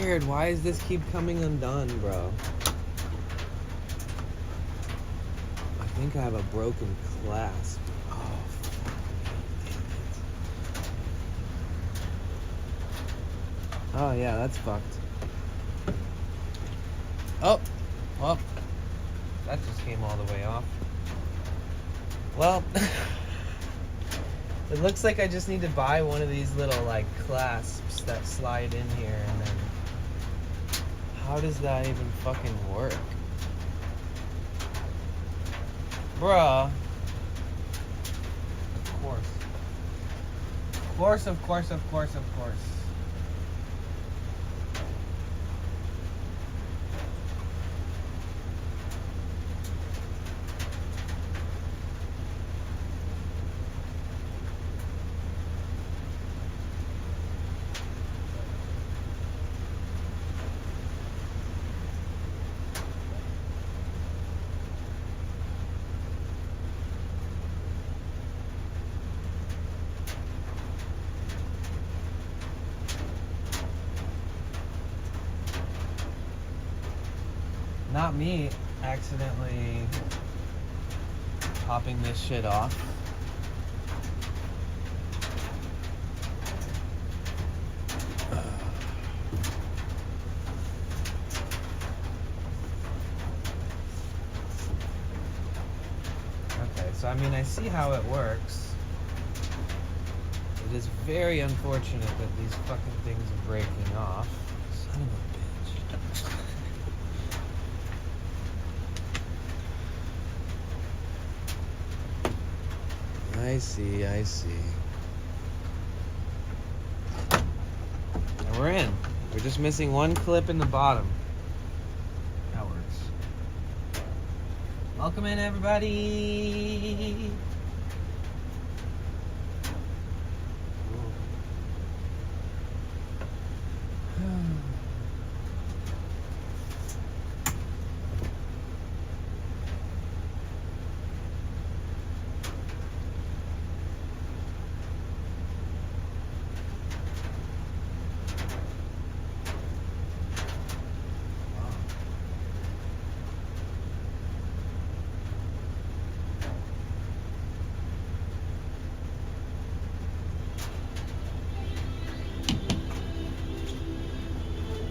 weird. Why does this keep coming undone, bro? I think I have a broken clasp. Oh, fuck. Oh, yeah, that's fucked. Oh, well, that just came all the way off. Well, it looks like I just need to buy one of these little, like, clasps that slide in here, and then how does that even fucking work? Bruh. Of course. Of course, of course, of course, of course. Not me accidentally popping this shit off. Okay, so I mean, I see how it works. It is very unfortunate that these fucking things are breaking off. Son of a bitch. I see, I see. And we're in. We're just missing one clip in the bottom. That works. Welcome in, everybody.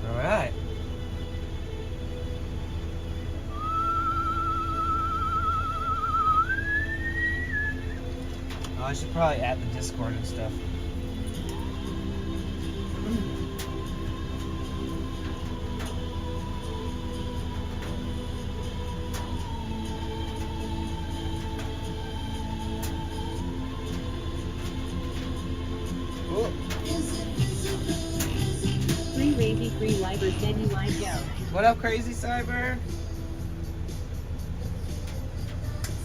Alright. Oh, I should probably add the Discord and stuff. Free Liber said you live Joe. What up, Crazy Cyber?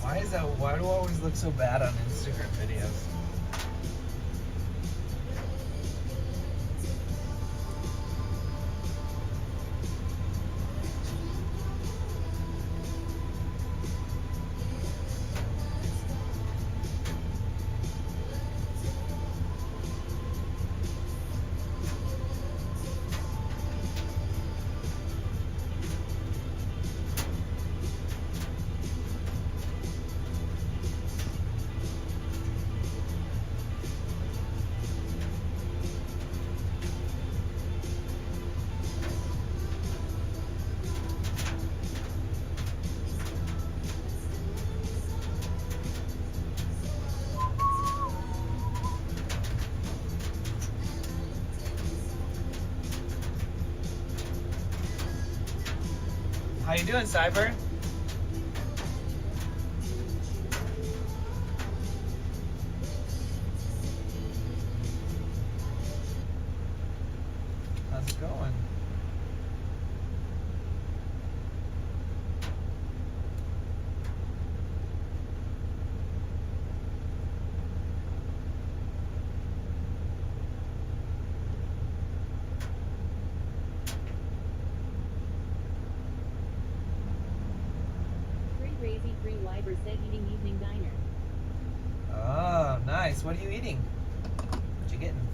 Why do I always look so bad on Instagram videos? How you doing, Cyber? How's it going? Free Liber said eating evening diner. Oh, nice. What are you eating? What you getting?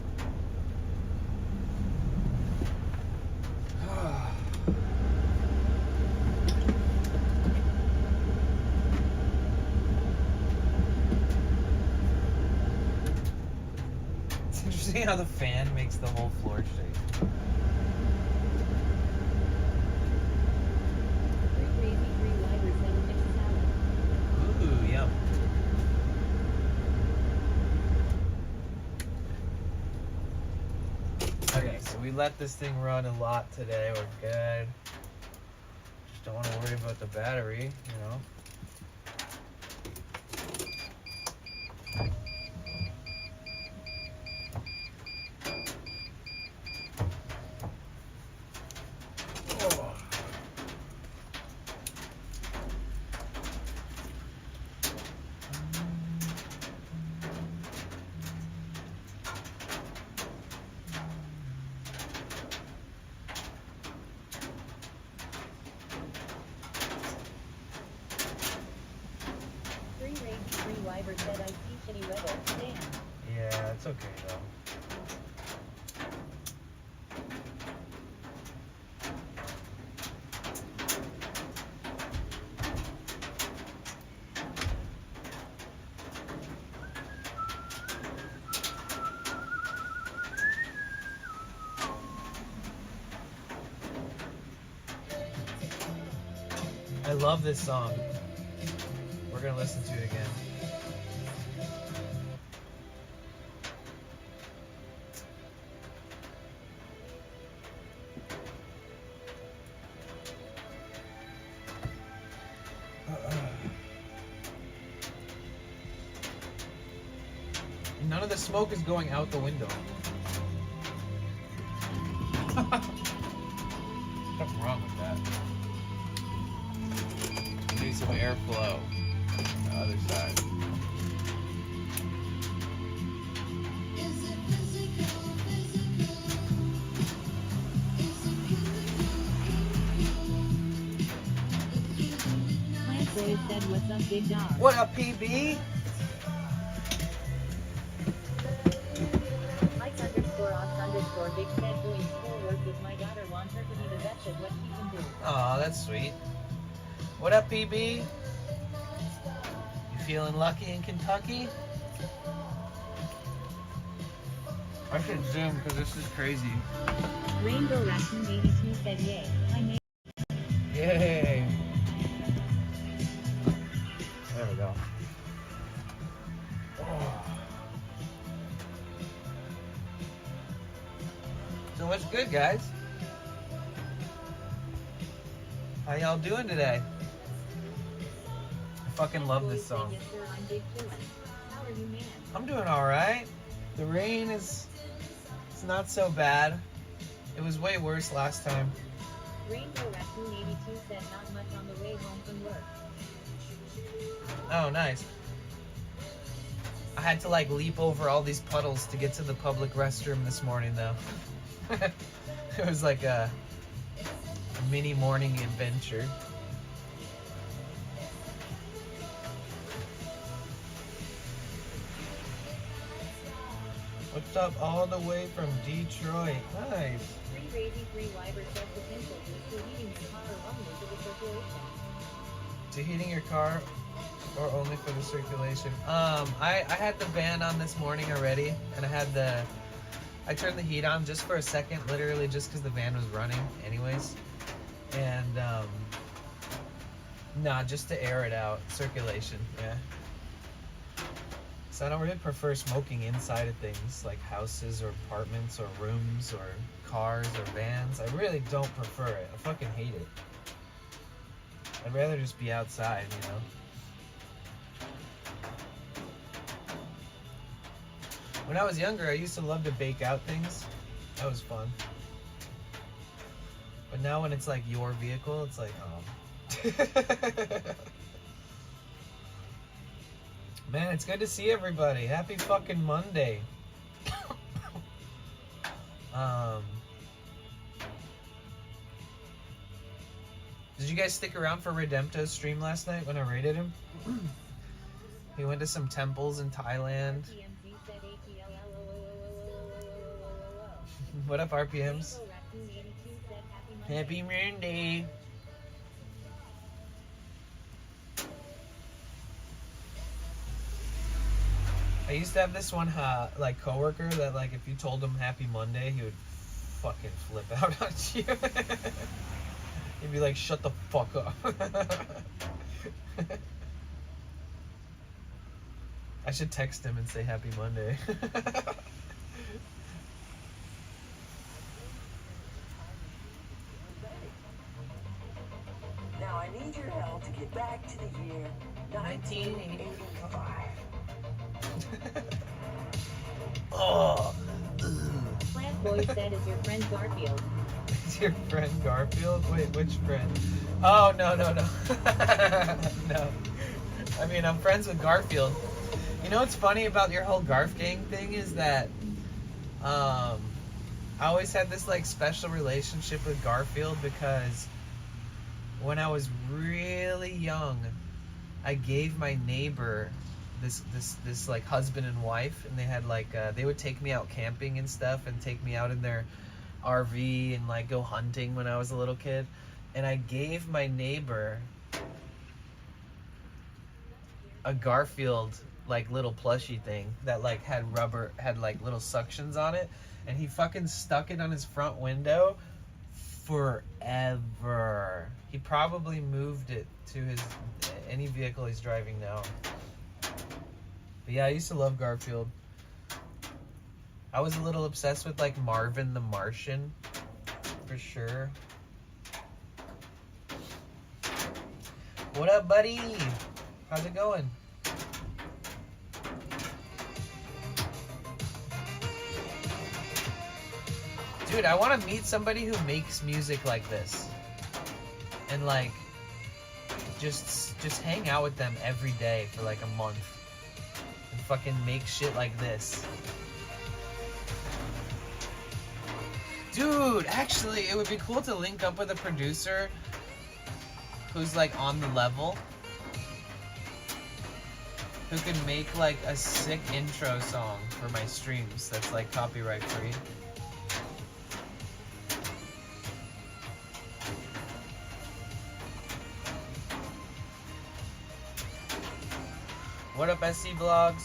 how the fan makes the whole floor shake. Free gravy, free liver said mixed salad. Ooh, yum. Okay, so we let this thing run a lot today. We're good. Just don't want to worry about the battery, you know. Oh. Free rage, free liver said I see shitty weather. Damn. Yeah, it's okay though. I love this song. We're gonna listen to it again. None of the smoke is going out the window. Something wrong with that. Need some airflow on the other side. Plant Boy said what's up, big dog. What up, PB? Mike underscore ox underscore big said doing schoolwork with my daughter wants her to be the best at what she can do. Aw, that's sweet. What up, PB? You feeling lucky in Kentucky? I should zoom because this is crazy. Rainbow Raccoon 82 said yay. I made Yay! There we go. Oh. So what's good, guys? How y'all doing today? I fucking love this song. Yes, sir, I'm big chillin'. How are you, man? I'm doing alright. The rain is... it's not so bad. It was way worse last time. Rainbow Raccoon 82 said not much on the way home from work. Oh, nice. I had to like leap over all these puddles to get to the public restroom this morning though. It was like a mini morning adventure. What's up all the way from Detroit? Nice. Free Ragey, free Liber said potential use to heating your car or only for the circulation. To heating your car or only for the circulation? I had the fan on this morning already, and I turned the heat on just for a second, literally just because the van was running anyways. And, nah, just to air it out, circulation, yeah. So I don't really prefer smoking inside of things, like houses or apartments or rooms or cars or vans. I really don't prefer it. I fucking hate it. I'd rather just be outside, you know? When I was younger, I used to love to bake out things. That was fun. But now when it's like your vehicle, it's like, oh. Man, it's good to see everybody. Happy fucking Monday. Did you guys stick around for Redempto's stream last night when I raided him? He went to some temples in Thailand. TMZ said What up, RPMs? Rainbow Raccoon 82 said happy Monday. Happy Monday. I used to have this one like coworker that like if you told him Happy Monday, he would fucking flip out on you. He'd be like, "Shut the fuck up." I should text him and say Happy Monday. Now I need your help to get back to the year 1985. Oh. Plant Boy said, "Is your friend Garfield?" Is your friend Garfield? Wait, which friend? Oh, no. No. I mean, I'm friends with Garfield. You know what's funny about your whole Garf Gang thing is that I always had this like special relationship with Garfield because when I was really young, I gave my neighbor this like husband and wife, and they had like they would take me out camping and stuff and take me out in their RV and like go hunting when I was a little kid, and I gave my neighbor a Garfield like little plushie thing that like had like little suctions on it, and he fucking stuck it on his front window forever. He probably moved it to any vehicle he's driving now. But yeah, I used to love Garfield. I was a little obsessed with like Marvin the Martian, for sure. What up, buddy? How's it going? Dude, I want to meet somebody who makes music like this. And like just hang out with them every day for like a month. And fucking make shit like this. Dude, actually, it would be cool to link up with a producer who's like on the level, who can make like a sick intro song for my streams that's like copyright free. What up, SC Vlogs?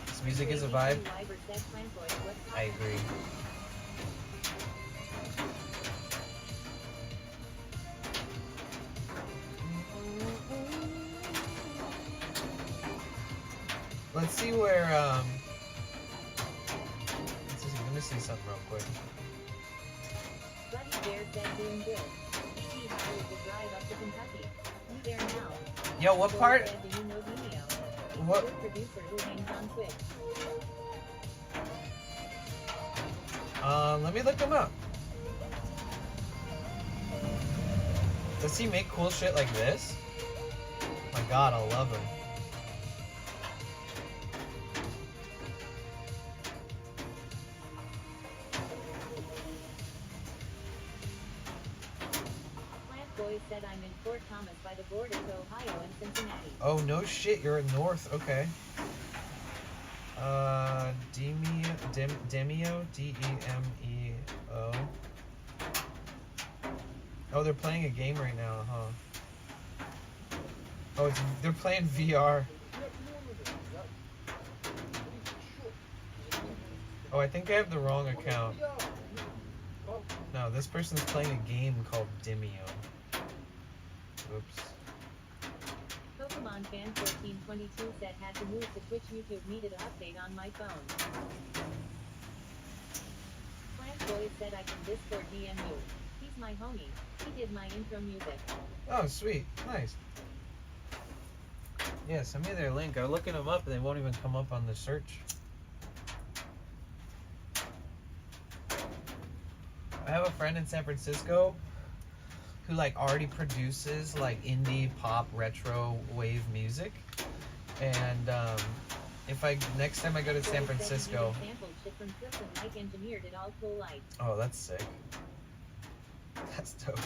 This music is a vibe. I agree. Let's see where, let's see, let me see something real quick. Buddy Bear said, "Doing good. He hired to drive up to Kentucky. You there now?" Yo, what Boy part? said, "Do you know Vimeo? He's What- a good producer who hangs on Twitch." Let me look him up. Does he make cool shit like this? My god, I love him. Plant Boy said, "I'm in Fort Thomas by the border to Ohio and Cincinnati." Oh, no shit, you're in North, okay. Demio, D-E-M-E-O. Oh, they're playing a game right now, huh? Oh, they're playing VR. Oh, I think I have the wrong account. No, this person's playing a game called Demio. Oops. Pokemon Fan 1422 said, "Had to move to Twitch. YouTube needed an update on my phone." Plant Boy said, "I can Discord DM you. He's my homie. He did my intro music." Oh, sweet. Nice. Yeah, send me their link. I'm looking them up and they won't even come up on the search. I have a friend in San Francisco who like already produces like indie pop retro wave music, and if next time I go to San Francisco, Sampled shit from Clips and Mike engineered it all full light. oh, that's sick. That's dope.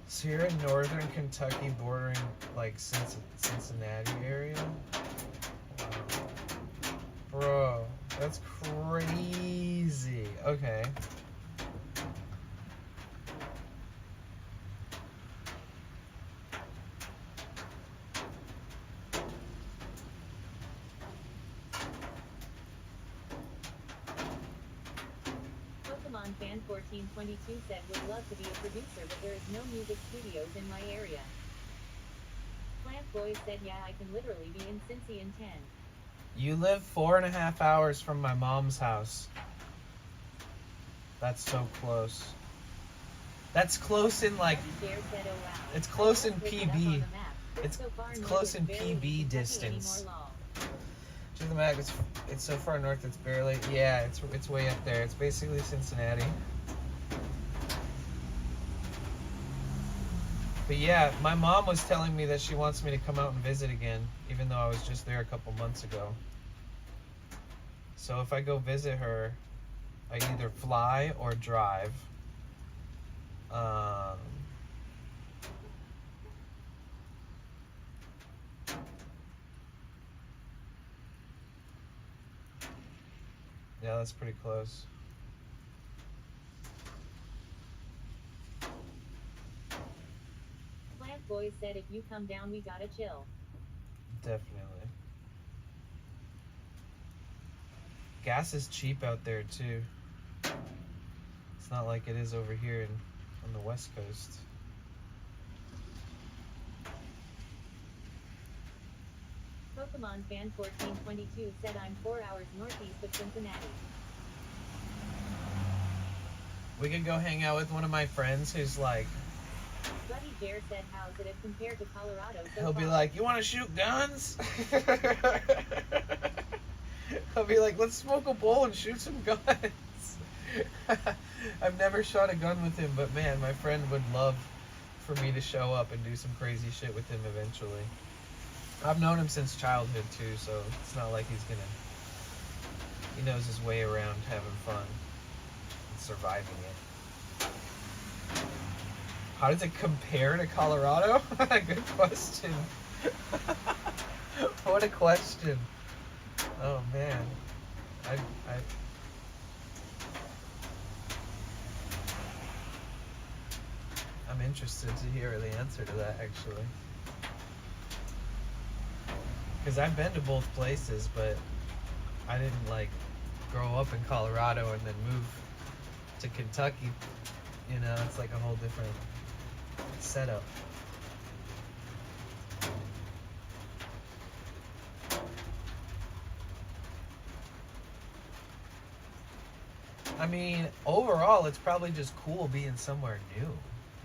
So you're in northern Kentucky, bordering like Cincinnati area. Wow. Bro, that's crazy. Okay. Fan1422 said would love to be a producer, but there is no music studios in my area. Plant Boy said yeah, I can literally be in Cincy in 10. You live 4.5 hours from my mom's house. That's so close. That's close in like. Buddy Dare said, oh wow. It's close in I just looked it up PB. on the map. It's so far north close it's in barely PB Kentucky distance. anymore, lol. To the Mac, it's so far north. It's barely. Yeah, it's way up there. It's basically Cincinnati. But yeah, my mom was telling me that she wants me to come out and visit again, even though I was just there a couple months ago. So if I go visit her, I either fly or drive. Yeah, that's pretty close. Plant Boy said if you come down we gotta chill. Definitely. Gas is cheap out there too. It's not like it is over here on the West Coast. Pokemon Fan 1422 said I'm 4 hours northeast of Cincinnati. We could go hang out with one of my friends who's like, Buddy Dare said how's it if compared to Colorado so he'll be far? like, you want to shoot guns? I'll be like, let's smoke a bowl and shoot some guns. I've never shot a gun with him, but man, my friend would love for me to show up and do some crazy shit with him eventually. I've known him since childhood too, so it's not like he knows his way around having fun and surviving it. How does it compare to Colorado? Good question. What a question. Oh man. I'm interested to hear the answer to that actually. Because I've been to both places, but I didn't like grow up in Colorado and then move to Kentucky. You know, it's like a whole different setup. I mean, overall, it's probably just cool being somewhere new.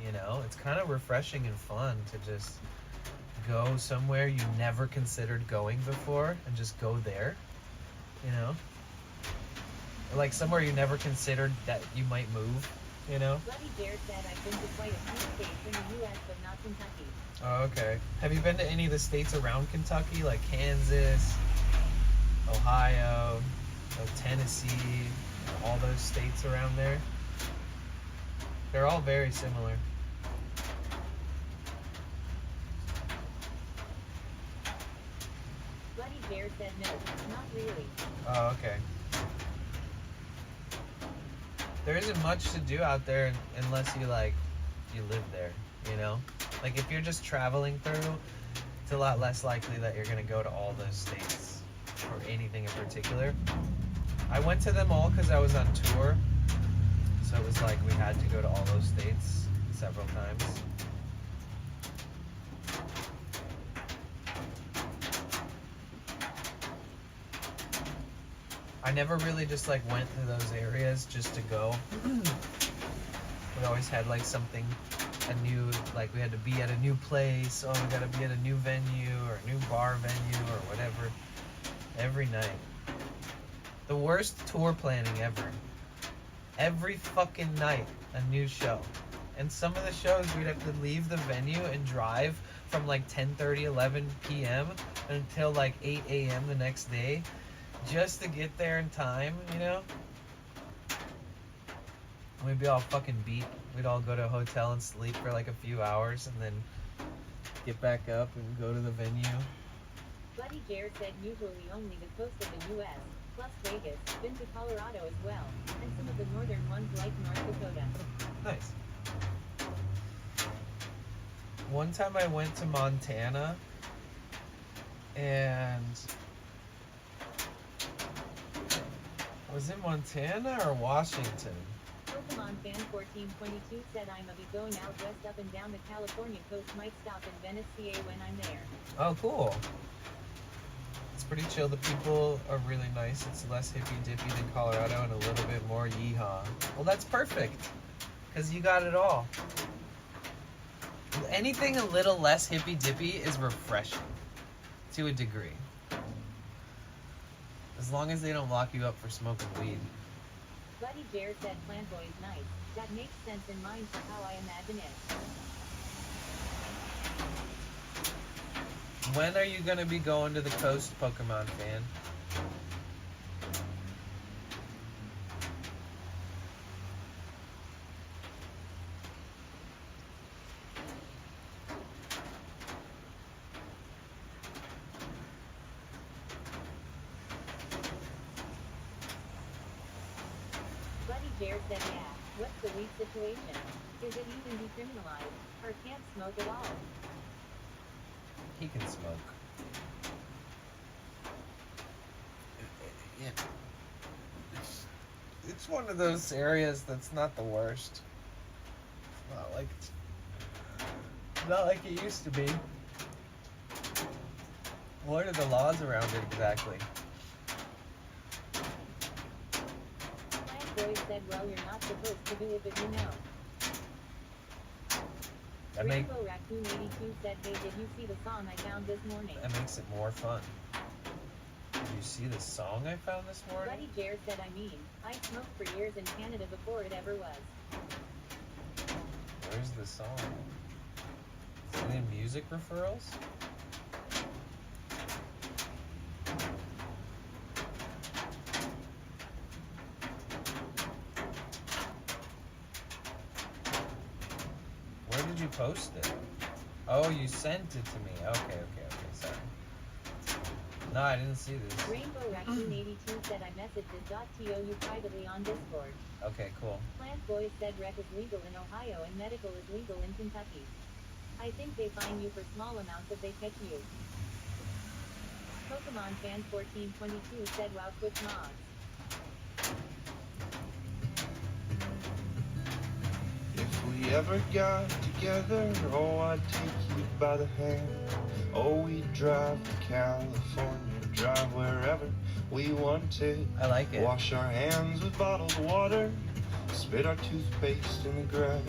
You know, it's kind of refreshing and fun to just go somewhere you never considered going before and just go there, you know? Or like somewhere you never considered that you might move, you know? Buddy Dare said I've been to quite a few states in the U.S. but not Kentucky. Oh, okay. Have you been to any of the states around Kentucky, like Kansas, Ohio, Tennessee, all those states around there? They're all very similar. Buddy Dare said no, not really. Oh, okay. There isn't much to do out there unless you live there, you know? Like if you're just traveling through, it's a lot less likely that you're gonna go to all those states or anything in particular. I went to them all because I was on tour, so it was like we had to go to all those states several times. I never really just like went to those areas just to go. We always had like something, a new, like we had to be at a new place, oh we gotta be at a new venue or a new bar venue or whatever, every night. The worst tour planning ever. Every fucking night, a new show. And some of the shows we'd have to leave the venue and drive from like 10:30, 11 p.m. until like 8 a.m. the next day just to get there in time, you know? We'd be all fucking beat. We'd all go to a hotel and sleep for like a few hours and then get back up and go to the venue. Buddy Dare said usually only the coast of the U.S., plus Vegas, been to Colorado as well, and some of the northern ones like North Dakota. Nice. One time I went to Montana and was it Montana or Washington? Pokemon fan 1422 said I'm a be going out west up and down the California coast, might stop in Venice, CA when I'm there. Oh, cool. It's pretty chill. The people are really nice. It's less hippy-dippy than Colorado and a little bit more yeehaw. Well, that's perfect, because you got it all. Anything a little less hippy-dippy is refreshing, to a degree. As long as they don't lock you up for smoking weed. Buddy Jer said Plant Boy's nice. That makes sense in mind for how I imagine it. When are you going to be going to the coast, Pokemon fan? Buddy Jer said yeah. What's the weed situation? Is it even decriminalized? Or can't smoke at all? He can smoke. Yeah. It's one of those areas that's not the worst. It's not like it used to be. What are the laws around it exactly? Plant Boy said, well, you're not supposed to do it, but you know. Rainbow Raccoon 82 said, hey, did you see the song I found this morning? That makes it more fun. Did you see the song I found this morning? Buddy Jer said, I smoked for years in Canada before it ever was. Where's the song? Is it in music referrals? Where did you post it? Oh, you sent it to me. Okay, sorry. No, I didn't see this. Rainbow Raccoon 82 said I messaged it.to you privately on Discord. Okay, cool. Plant Boy said rec is legal in Ohio and medical is legal in Kentucky. I think they fine you for small amounts if they catch you. Pokemon fan 1422 said wow, quick mods. If we ever got together, oh, I'd take you by the hand. Oh, we'd drive to California, drive wherever we wanted. I like it. Wash our hands with bottled water, spit our toothpaste in the grass.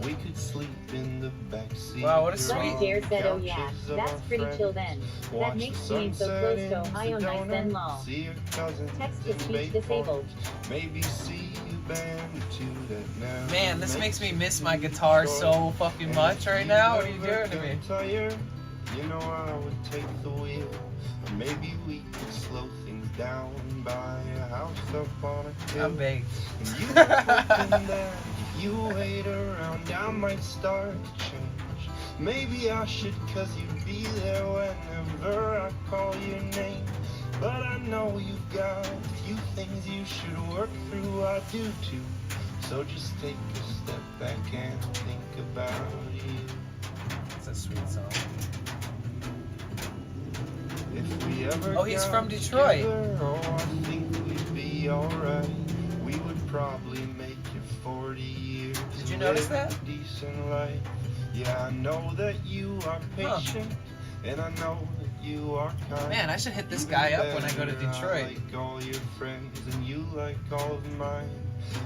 We could sleep in the backseat. Wow, what a sweet. Buddy Dare said, oh yeah, that's pretty chill then. That makes being so close to Ohio nice then lol. See your cousins Text to in speech Bay disabled. Point. Maybe see you band to that now. Man, this makes me miss my guitar so fucking much right now. What are you doing to me? Tired, you know I would take the wheel. Or maybe we could slow things down, buy a house up on a hill. I'm baked. And you were hoping that if you wait around, I might start to change. Maybe I should, cause you'd be there whenever I call your name. But I know you've got a few things you should work through, I do too. So just take a step back and think about you. It's a sweet song. If we ever Oh, he's got from Detroit. together, oh, I think we'd be alright. We would probably make it 40 years. Did you and notice live that? a decent life. Yeah, I know that you are patient, and I know that you are kind. Man, I should hit this Even guy up when I go to better, I Detroit. like all your friends, and you like all of mine.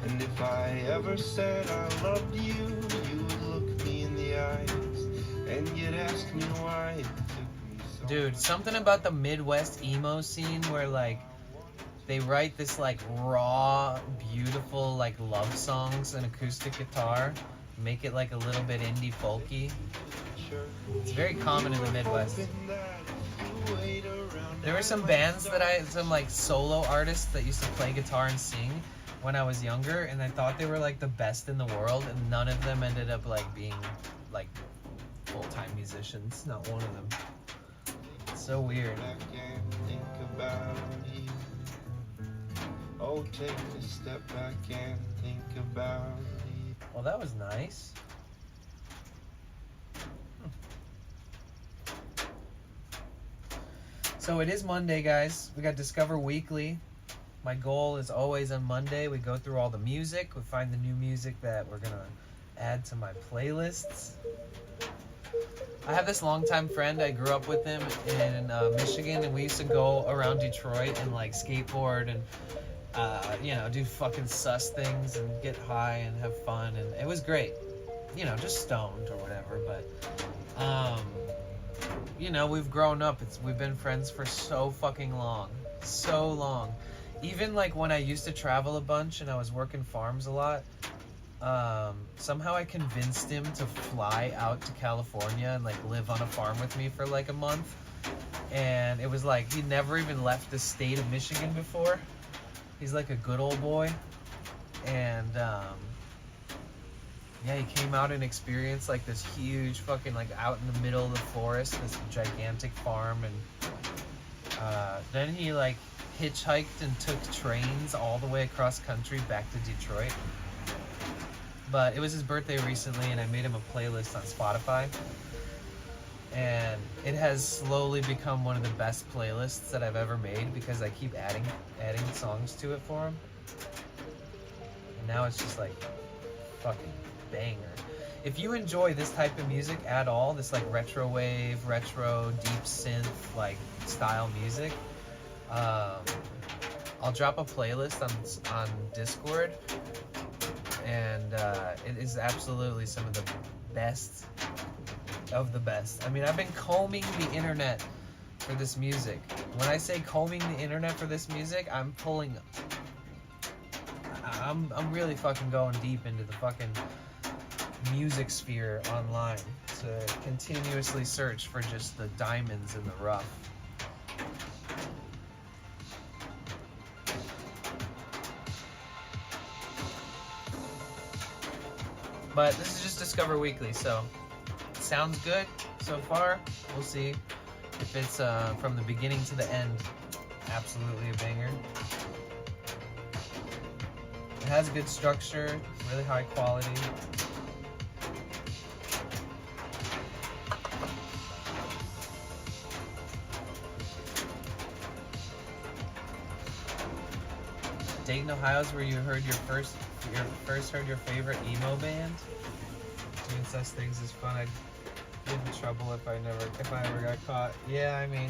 And if I ever said I loved you, you would look me in the eyes, and you'd ask me why it took me so Dude, much. something about the Midwest emo scene where like they write this like raw, beautiful like love songs and acoustic guitar, make it like a little bit indie folky. It's very common in the Midwest. There were some bands some like solo artists that used to play guitar and sing when I was younger, and I thought they were like the best in the world, and none of them ended up like being like full-time musicians. Not one of them. It's so weird. Back and think about you. Oh, take a step back and think about you. Well, that was nice. So it is Monday, guys. We got Discover Weekly. My goal is always on Monday, we go through all the music, we find the new music that we're gonna add to my playlists. I have this longtime friend, I grew up with him in Michigan, and we used to go around Detroit and like skateboard and you know, do fucking sus things and get high and have fun, and it was great. You know, just stoned or whatever, but you know, we've grown up. We've been friends for so fucking long. So long. Even like when I used to travel a bunch and I was working farms a lot, somehow I convinced him to fly out to California and like live on a farm with me for like a month. And it was like he never even left the state of Michigan before. He's like a good old boy. And yeah, he came out and experienced like this huge fucking like out in the middle of the forest, this gigantic farm. And then he like hitchhiked and took trains all the way across country back to Detroit. But it was his birthday recently, and I made him a playlist on Spotify, and it has slowly become one of the best playlists that I've ever made because I keep adding songs to it for him, and now it's just like fucking banger. If you enjoy this type of music at all, this like retro wave, retro deep synth like style music, I'll drop a playlist on Discord, and it is absolutely some of the best of the best. I mean, I've been combing the internet for this music. When I say combing the internet for this music, I'm really fucking going deep into the fucking music sphere online to continuously search for just the diamonds in the rough. But this is just Discover Weekly, so it sounds good so far. We'll see if it's from the beginning to the end. Absolutely a banger. It has good structure, really high quality. Dayton, Ohio is where you heard your first heard your favorite emo band. Doing such things is fun. I'd get in trouble if I ever got caught. Yeah, I mean,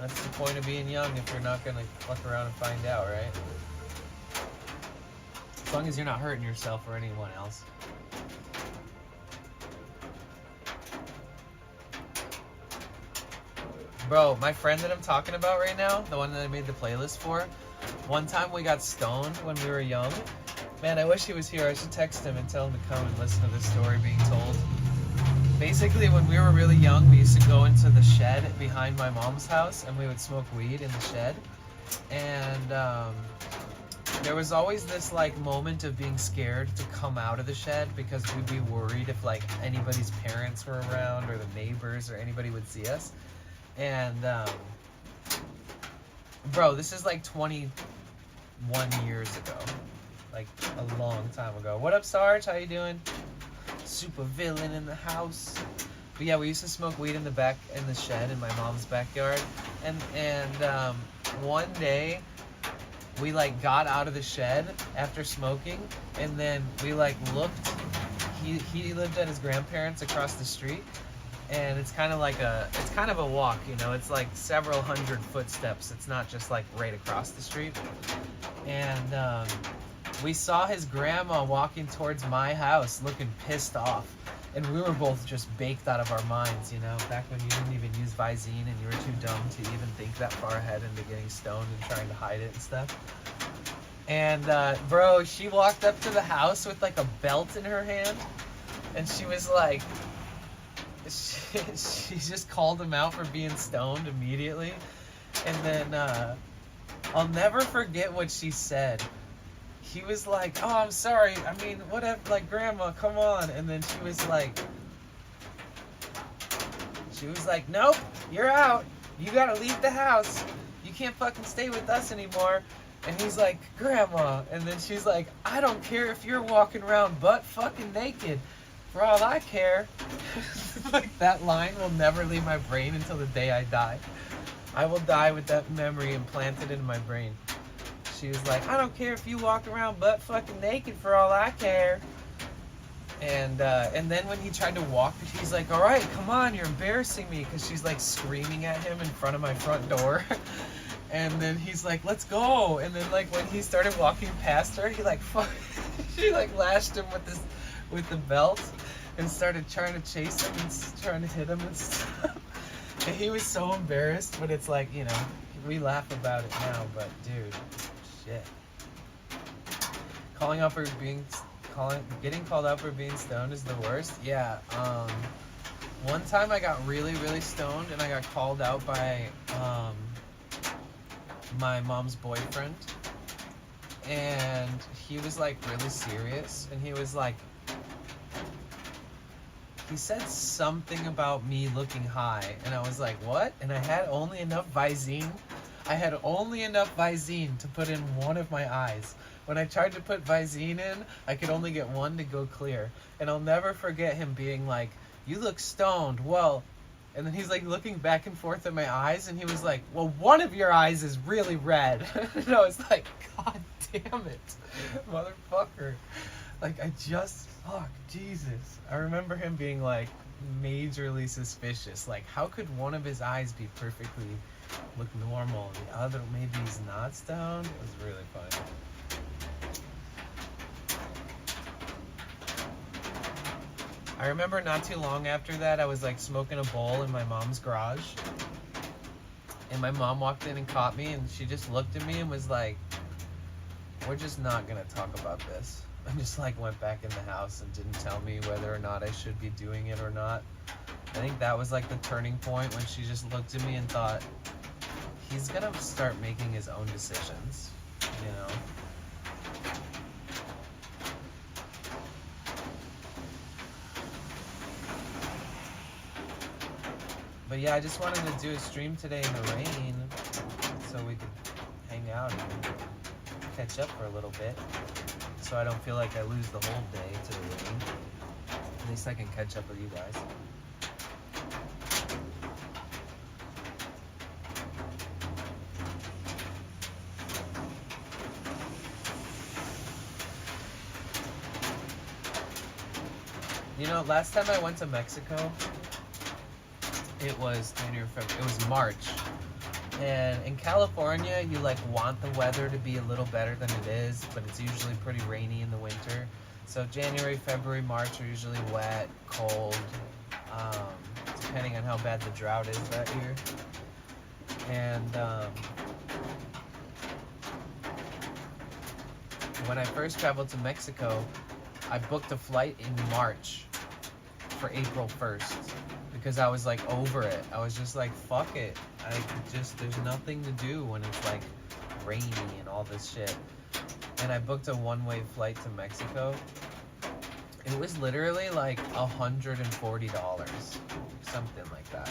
that's the point of being young if you're not gonna fuck around and find out, right? As long as you're not hurting yourself or anyone else. Bro, my friend that I'm talking about right now, the one that I made the playlist for, one time we got stoned when we were young. Man, I wish he was here. I should text him and tell him to come and listen to this story being told. Basically, when we were really young, we used to go into the shed behind my mom's house and we would smoke weed in the shed. And there was always this like moment of being scared to come out of the shed because we'd be worried if like anybody's parents were around or the neighbors or anybody would see us. And bro, this is like 21 years ago. Like a long time ago. What up, Sarge? How you doing? Super villain in the house. But yeah, we used to smoke weed in the shed in my mom's backyard. And one day we like got out of the shed after smoking, and then we like looked. He lived at his grandparents across the street. And it's kind of a walk, you know, it's like several hundred footsteps. It's not just like right across the street. And we saw his grandma walking towards my house looking pissed off. And we were both just baked out of our minds, you know, back when you didn't even use Visine and you were too dumb to even think that far ahead into getting stoned and trying to hide it and stuff. And bro, she walked up to the house with like a belt in her hand, and she was like, she just called him out for being stoned immediately. And then I'll never forget what she said. He was like, oh, I'm sorry, I mean, whatever, like, grandma, come on. And then she was like, nope, you're out, you gotta leave the house, you can't fucking stay with us anymore. And he's like, grandma. And then she's like, I don't care if you're walking around butt fucking naked, for all I care. Like, that line will never leave my brain until the day I die. I will die with that memory implanted in my brain. she was like, I don't care if you walk around butt fucking naked for all I care. And then when he tried to walk, he's like, all right, come on, you're embarrassing me, because she's like screaming at him in front of my front door. And then he's like, let's go. And then like when he started walking past her, he like she like lashed him with the belt and started trying to chase him and trying to hit him and stuff. And he was so embarrassed, but it's like, you know, we laugh about it now, but dude, shit. Getting called out for being stoned is the worst. Yeah. One time I got really, really stoned and I got called out by my mom's boyfriend, and he was like really serious, and he was like, he said something about me looking high, and I was like, what? And I had only enough Visine. I had only enough Visine to put in one of my eyes. When I tried to put Visine in, I could only get one to go clear. And I'll never forget him being like, you look stoned. Well, and then he's like looking back and forth at my eyes, and he was like, well, one of your eyes is really red. And I was like, God damn it, motherfucker. Like, fuck, Jesus. I remember him being like majorly suspicious. Like, how could one of his eyes be perfectly look normal and the other maybe he's not stoned? It was really funny. I remember not too long after that, I was like smoking a bowl in my mom's garage, and my mom walked in and caught me, and she just looked at me and was like, we're just not gonna talk about this. And just like went back in the house and didn't tell me whether or not I should be doing it or not. I think that was like the turning point, when she just looked at me and thought, he's gonna start making his own decisions, you know? But yeah, I just wanted to do a stream today in the rain so we could hang out and catch up for a little bit, so I don't feel like I lose the whole day to the rain. At least I can catch up with you guys. You know, last time I went to Mexico, it was January, February, it was March. And in California, you like want the weather to be a little better than it is, but it's usually pretty rainy in the winter. So January, February, March are usually wet, cold, depending on how bad the drought is that year. And when I first traveled to Mexico, I booked a flight in March for April 1st. Because I was like over it. I was just like, fuck it. There's nothing to do when it's like rainy and all this shit. And I booked a one-way flight to Mexico. It was literally like $140, something like that.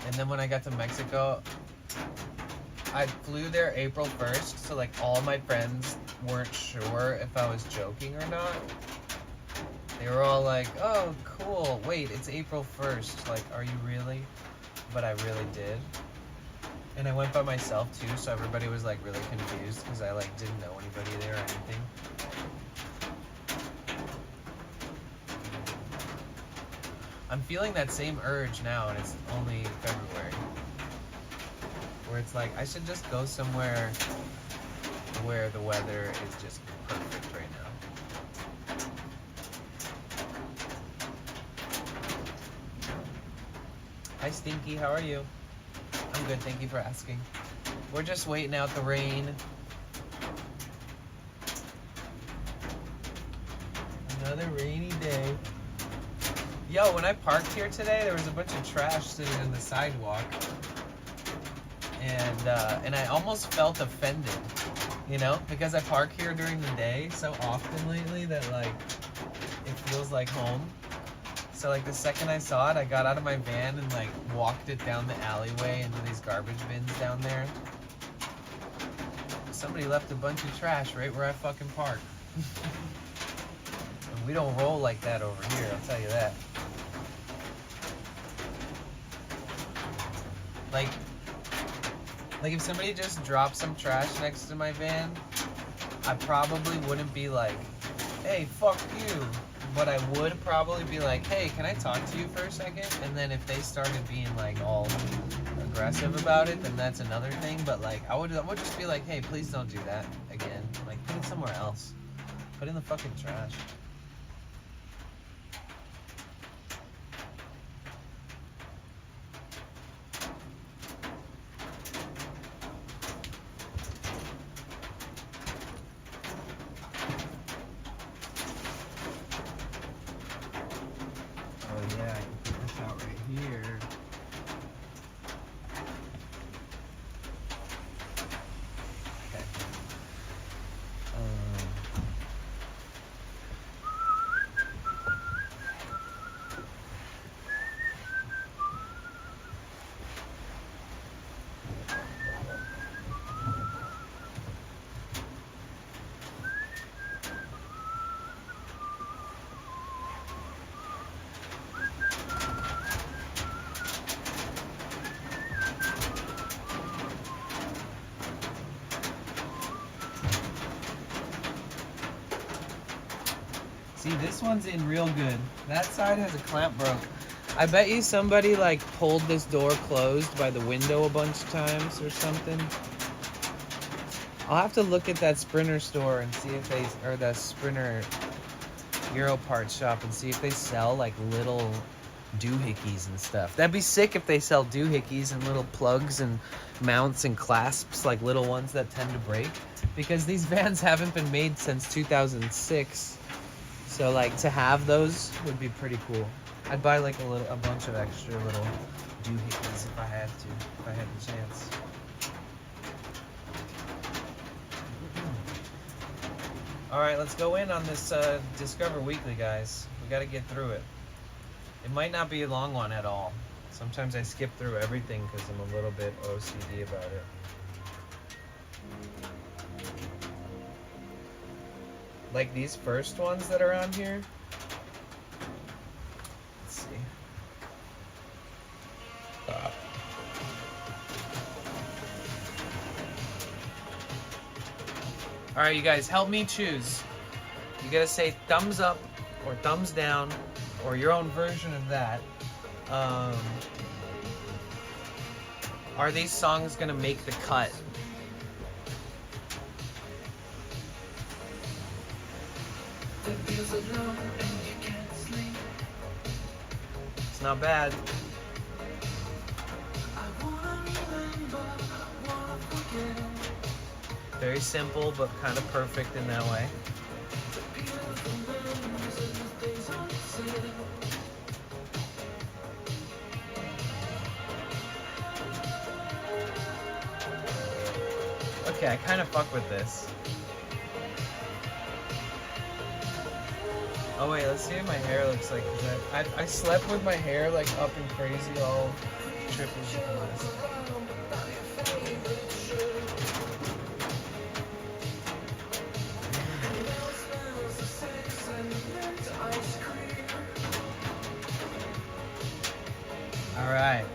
And then when I got to Mexico, I flew there April 1st, so like all my friends weren't sure if I was joking or not. They were all like, oh, cool, wait, it's April 1st, like, are you really? But I really did. And I went by myself too, so everybody was like really confused because I like didn't know anybody there or anything. I'm feeling that same urge now, and it's only February, where it's like I should just go somewhere where the weather is just perfect right now. Hi Stinky, how are you? I'm good, thank you for asking. We're just waiting out the rain. Another rainy day. Yo, when I parked here today, there was a bunch of trash sitting on the sidewalk. And I almost felt offended, you know? Because I park here during the day so often lately that like, it feels like home. So like the second I saw it, I got out of my van and like walked it down the alleyway into these garbage bins down there. Somebody left a bunch of trash right where I fucking park. And we don't roll like that over here, I'll tell you that. Like, Like if somebody just dropped some trash next to my van, I probably wouldn't be like, hey, fuck you. But I would probably be like, hey, can I talk to you for a second? And then if they started being like all aggressive about it, then that's another thing. But like I would just be like, hey, please don't do that again. Like put it somewhere else. Put it in the fucking trash. Oh yeah, I can put this out right here. Okay. See, this one's in real good. That side has a clamp broke. I bet you somebody like pulled this door closed by the window a bunch of times or something. I'll have to look at that Sprinter store and see if they, or the Sprinter Euro parts shop and see if they sell like little doohickeys and stuff. That'd be sick if they sell doohickeys and little plugs and mounts and clasps, like little ones that tend to break. Because these vans haven't been made since 2006. So like to have those would be pretty cool. I'd buy like a bunch of extra little doohickeys if I had the chance. All right, let's go in on this Discover Weekly, guys. We got to get through it. It might not be a long one at all. Sometimes I skip through everything because I'm a little bit OCD about it. Like these first ones that are on here. Let's see. All right, you guys, help me choose. You gotta say thumbs up or thumbs down or your own version of that. Are these songs gonna make the cut? It's not bad. Very simple, but kind of perfect in that way. Okay, I kind of fuck with this. Oh wait, let's see what my hair looks like. 'Cause I slept with my hair like up and crazy all tripping. All right.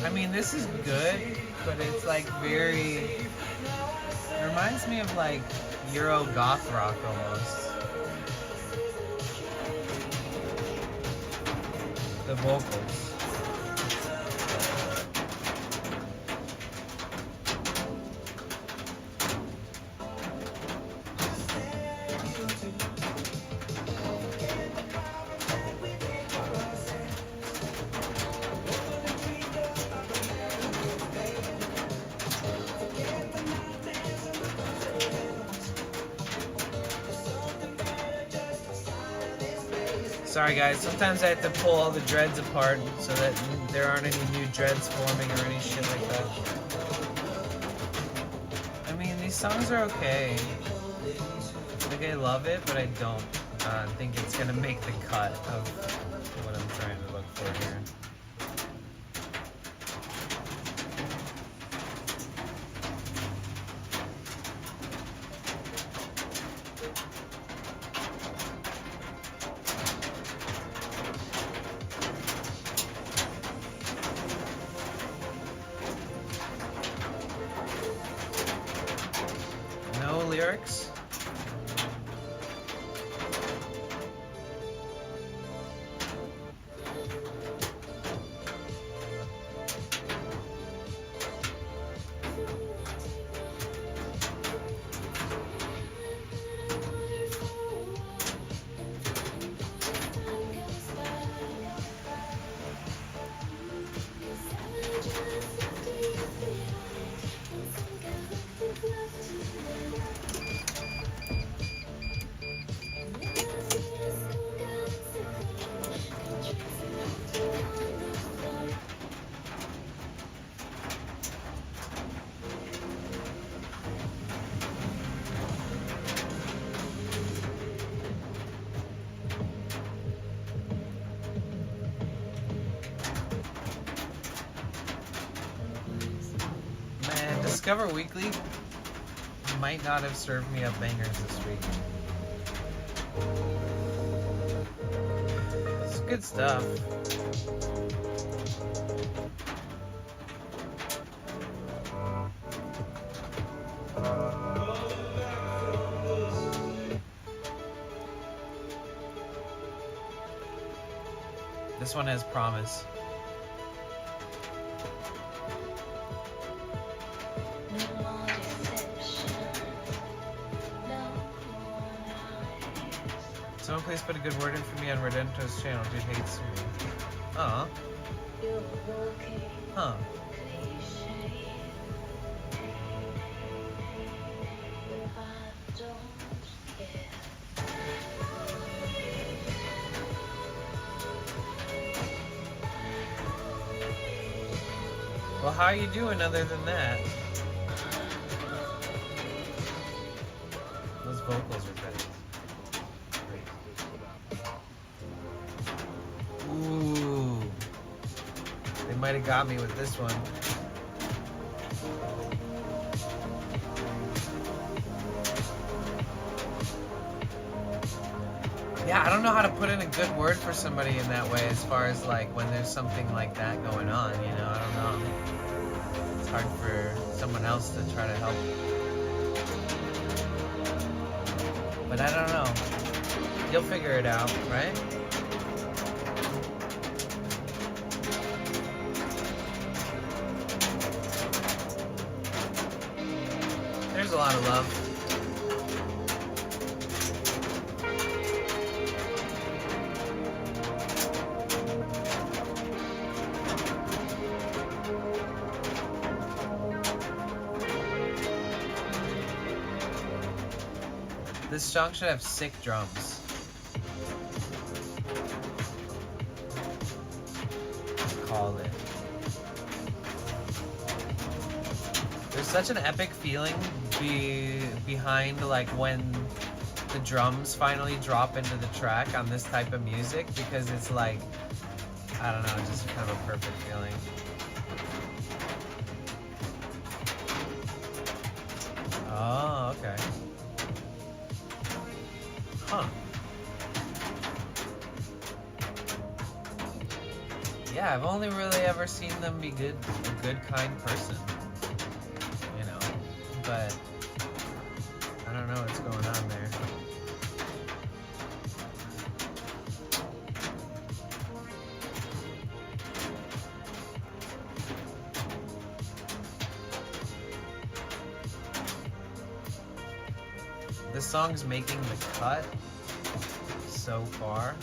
I mean, this is good, but it's like very, it reminds me of like Euro goth rock almost. The vocals. Sorry guys, sometimes I have to pull all the dreads apart so that there aren't any new dreads forming or any shit like that. I mean, these songs are okay. Like, I love it, but I don't think it's gonna make the cut of what I'm trying to look for here. lyrics? Man, Discover Weekly might not have served me up bangers this week. It's good stuff. This one has promise. Someone please put a good word in for me on Redento's channel. Dude hates me. Aw. Huh. Well, how are you doing other than that? Those vocals are better. Ooh. They might have got me with this one. Yeah, I don't know how to put in a good word for somebody in that way as far as like when there's something like that going on, you know, I don't know. It's hard for someone else to try to help. But I don't know. You'll figure it out, right? There's a lot of love. This song should have sick drums. Called it. There's such an epic feeling behind like when the drums finally drop into the track on this type of music, because it's like, I don't know, just kind of a perfect feeling. Oh, okay. Huh. Yeah, I've only really ever seen them be a good, kind person. You know, but I don't know what's going on there. This song's making the cut so far.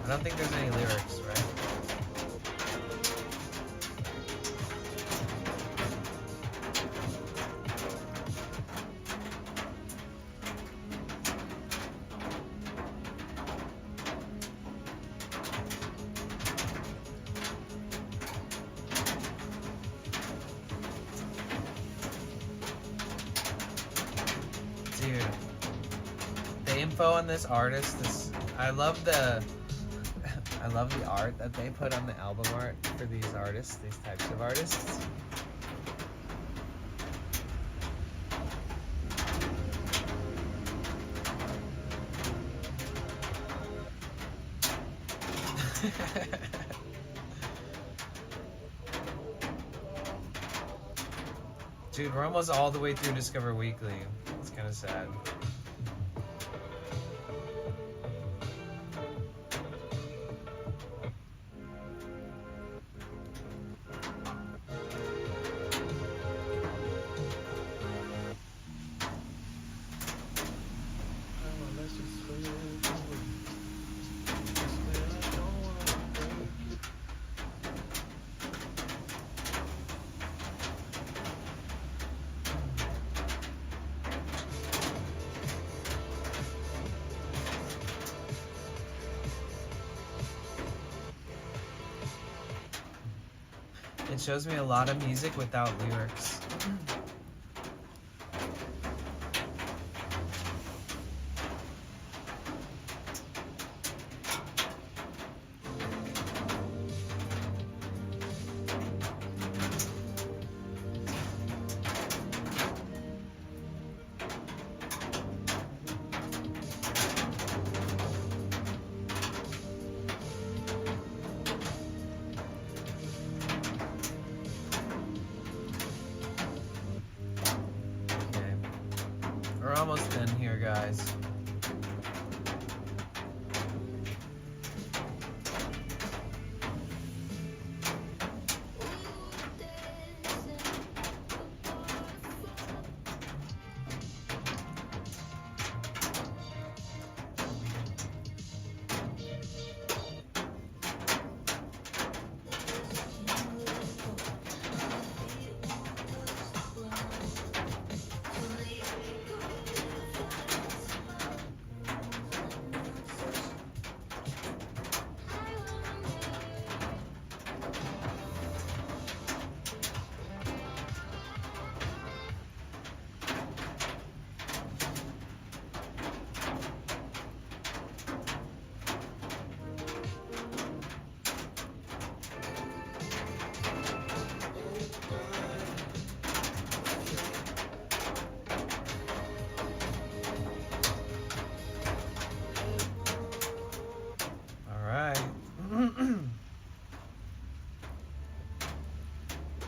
I don't think there's any lyrics, right? Dude, the info on this artist is, I love the art that they put on the album art for these artists, these types of artists. Dude, we're almost all the way through Discover Weekly. It's kind of sad. It shows me a lot of music without lyrics. We're almost done here, guys.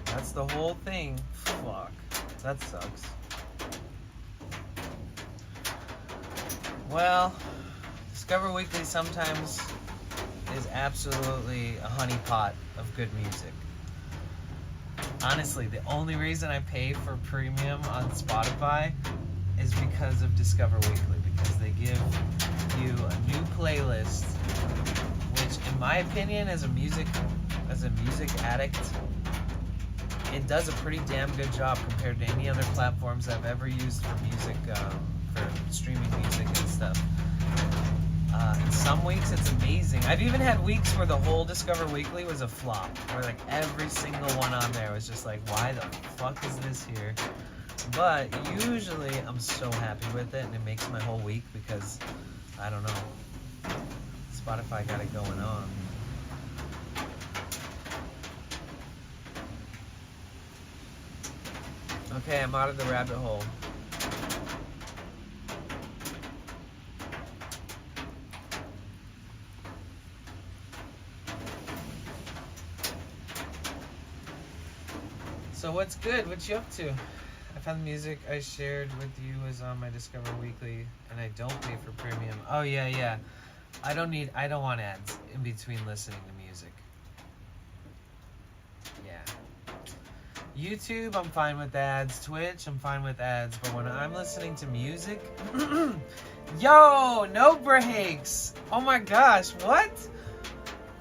That's the whole thing. Fuck. That sucks. Well, Discover Weekly sometimes is absolutely a honeypot of good music. Honestly, the only reason I pay for premium on Spotify is because of Discover Weekly, because they give you a new playlist, which in my opinion as a music addict, it does a pretty damn good job compared to any other platforms I've ever used for music, for streaming music and stuff. In some weeks it's amazing. I've even had weeks where the whole Discover Weekly was a flop, where like every single one on there was just like, why the fuck is this here? But usually I'm so happy with it and it makes my whole week because, I don't know, Spotify got it going on. Okay, I'm out of the rabbit hole. So what's good? What you up to? I found the music I shared with you is on my Discover Weekly, and I don't pay for premium. Oh yeah. I don't want ads in between listening to music. Yeah. YouTube, I'm fine with ads. Twitch, I'm fine with ads. But when I'm listening to music, yo, no breaks. Oh my gosh, what?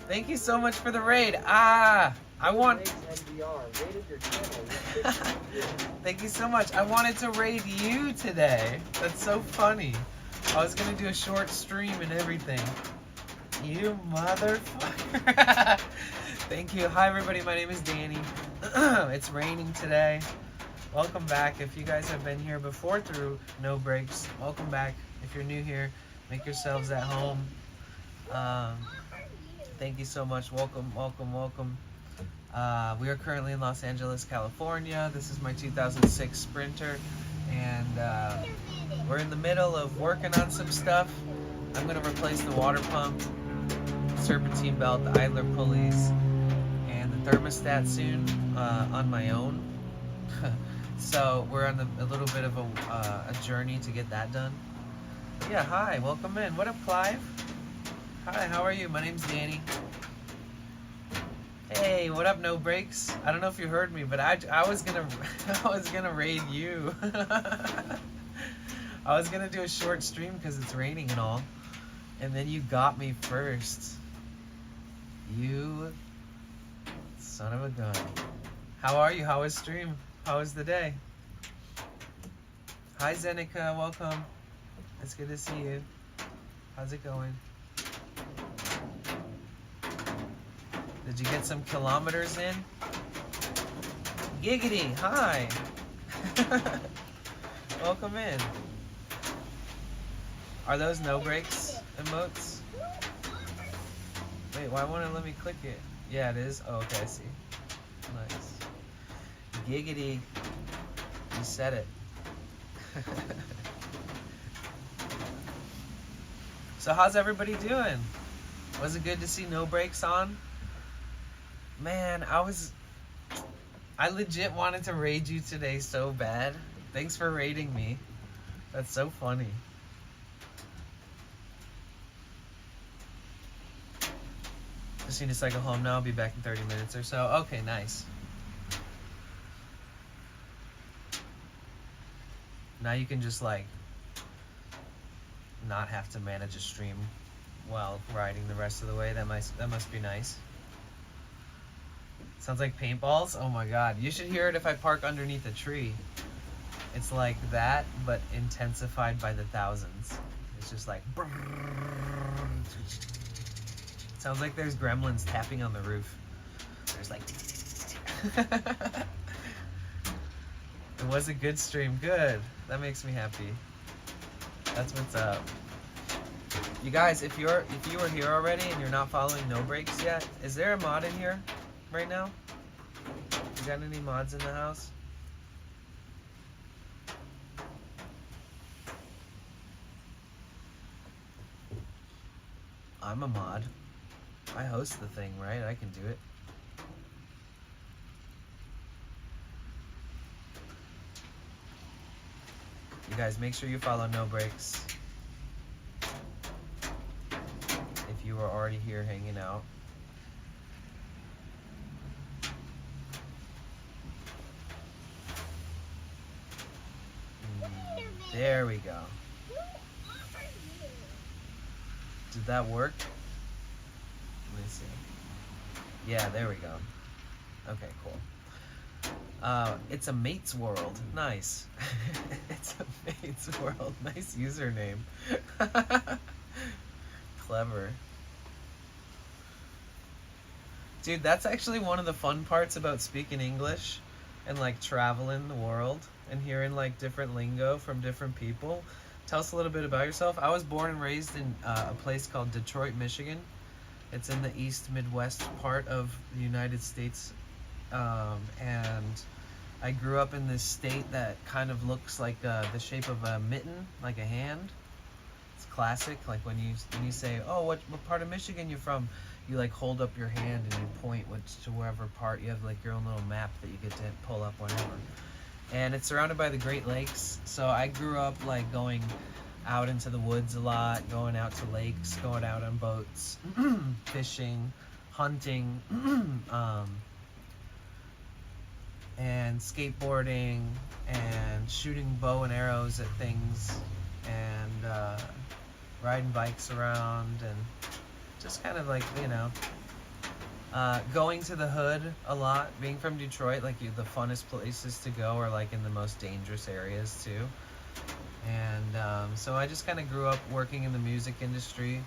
Thank you so much for the raid. Thank you so much. I wanted to raid you today. That's so funny. I was gonna do a short stream and everything. You motherfucker. Thank you. Hi everybody, my name is Danny. It's raining today. Welcome back. If you guys have been here before through No Breaks, welcome back. If you're new here, make yourselves at home. Thank you so much. Welcome. We are currently in Los Angeles, California. This is my 2006 Sprinter, and we're in the middle of working on some stuff. I'm going to replace the water pump, serpentine belt, the idler pulleys, and the thermostat soon on my own. So we're on a little bit of a journey to get that done. Yeah, hi, welcome in. What up, Clive? Hi, how are you? My name's Danny. Hey, what up, No Breaks? I don't know if you heard me, but I was gonna I was gonna raid you. I was gonna do a short stream because it's raining and all, and then you got me first. You son of a gun. How are you? How was stream? How was the day? Hi Zenica, welcome. It's good to see you. How's it going? Did you get some kilometers in? Giggity, hi. Welcome in. Are those no breaks emotes? Wait, why won't it let me click it? Yeah, it is. Oh, okay, I see. Nice. Giggity. You said it. So how's everybody doing? Was it good to see No Breaks on? Man, I legit wanted to raid you today so bad. Thanks for raiding me. That's so funny. Just need to cycle home now. I'll be back in 30 minutes or so. Okay, nice. Now you can just like not have to manage a stream while riding the rest of the way. That must be nice. Sounds like paintballs. Oh my god. You should hear it if I park underneath a tree. It's like that, but intensified by the thousands. It's just like sounds like there's gremlins tapping on the roof. There's like It was a good stream. Good. That makes me happy. That's what's up. You guys, if you were here already and you're not following No Breaks yet, is there a mod in here right now? You got any mods in the house? I'm a mod. I host the thing, right? I can do it. You guys, make sure you follow No Breaks. If you were already here hanging out. There we go. Did that work? Let me see. Yeah, there we go. Okay, cool. It's a mate's world. Nice. It's a mate's world. Nice username. Clever. Dude, that's actually one of the fun parts about speaking English and like traveling the world and hearing like different lingo from different people. Tell us a little bit about yourself. I was born and raised in a place called Detroit, Michigan. It's in the East Midwest part of the United States. And I grew up in this state that kind of looks like the shape of a mitten, like a hand. It's classic. Like when you say, oh, what part of Michigan you from? You like hold up your hand and you point to wherever part. You have like your own little map that you get to pull up whenever. And it's surrounded by the Great Lakes. So I grew up like going out into the woods a lot, going out to lakes, going out on boats, fishing, hunting, and skateboarding and shooting bow and arrows at things and riding bikes around and just kind of like, you know, going to the hood a lot. Being from Detroit, like the funnest places to go are like in the most dangerous areas too. And so I just kind of grew up working in the music industry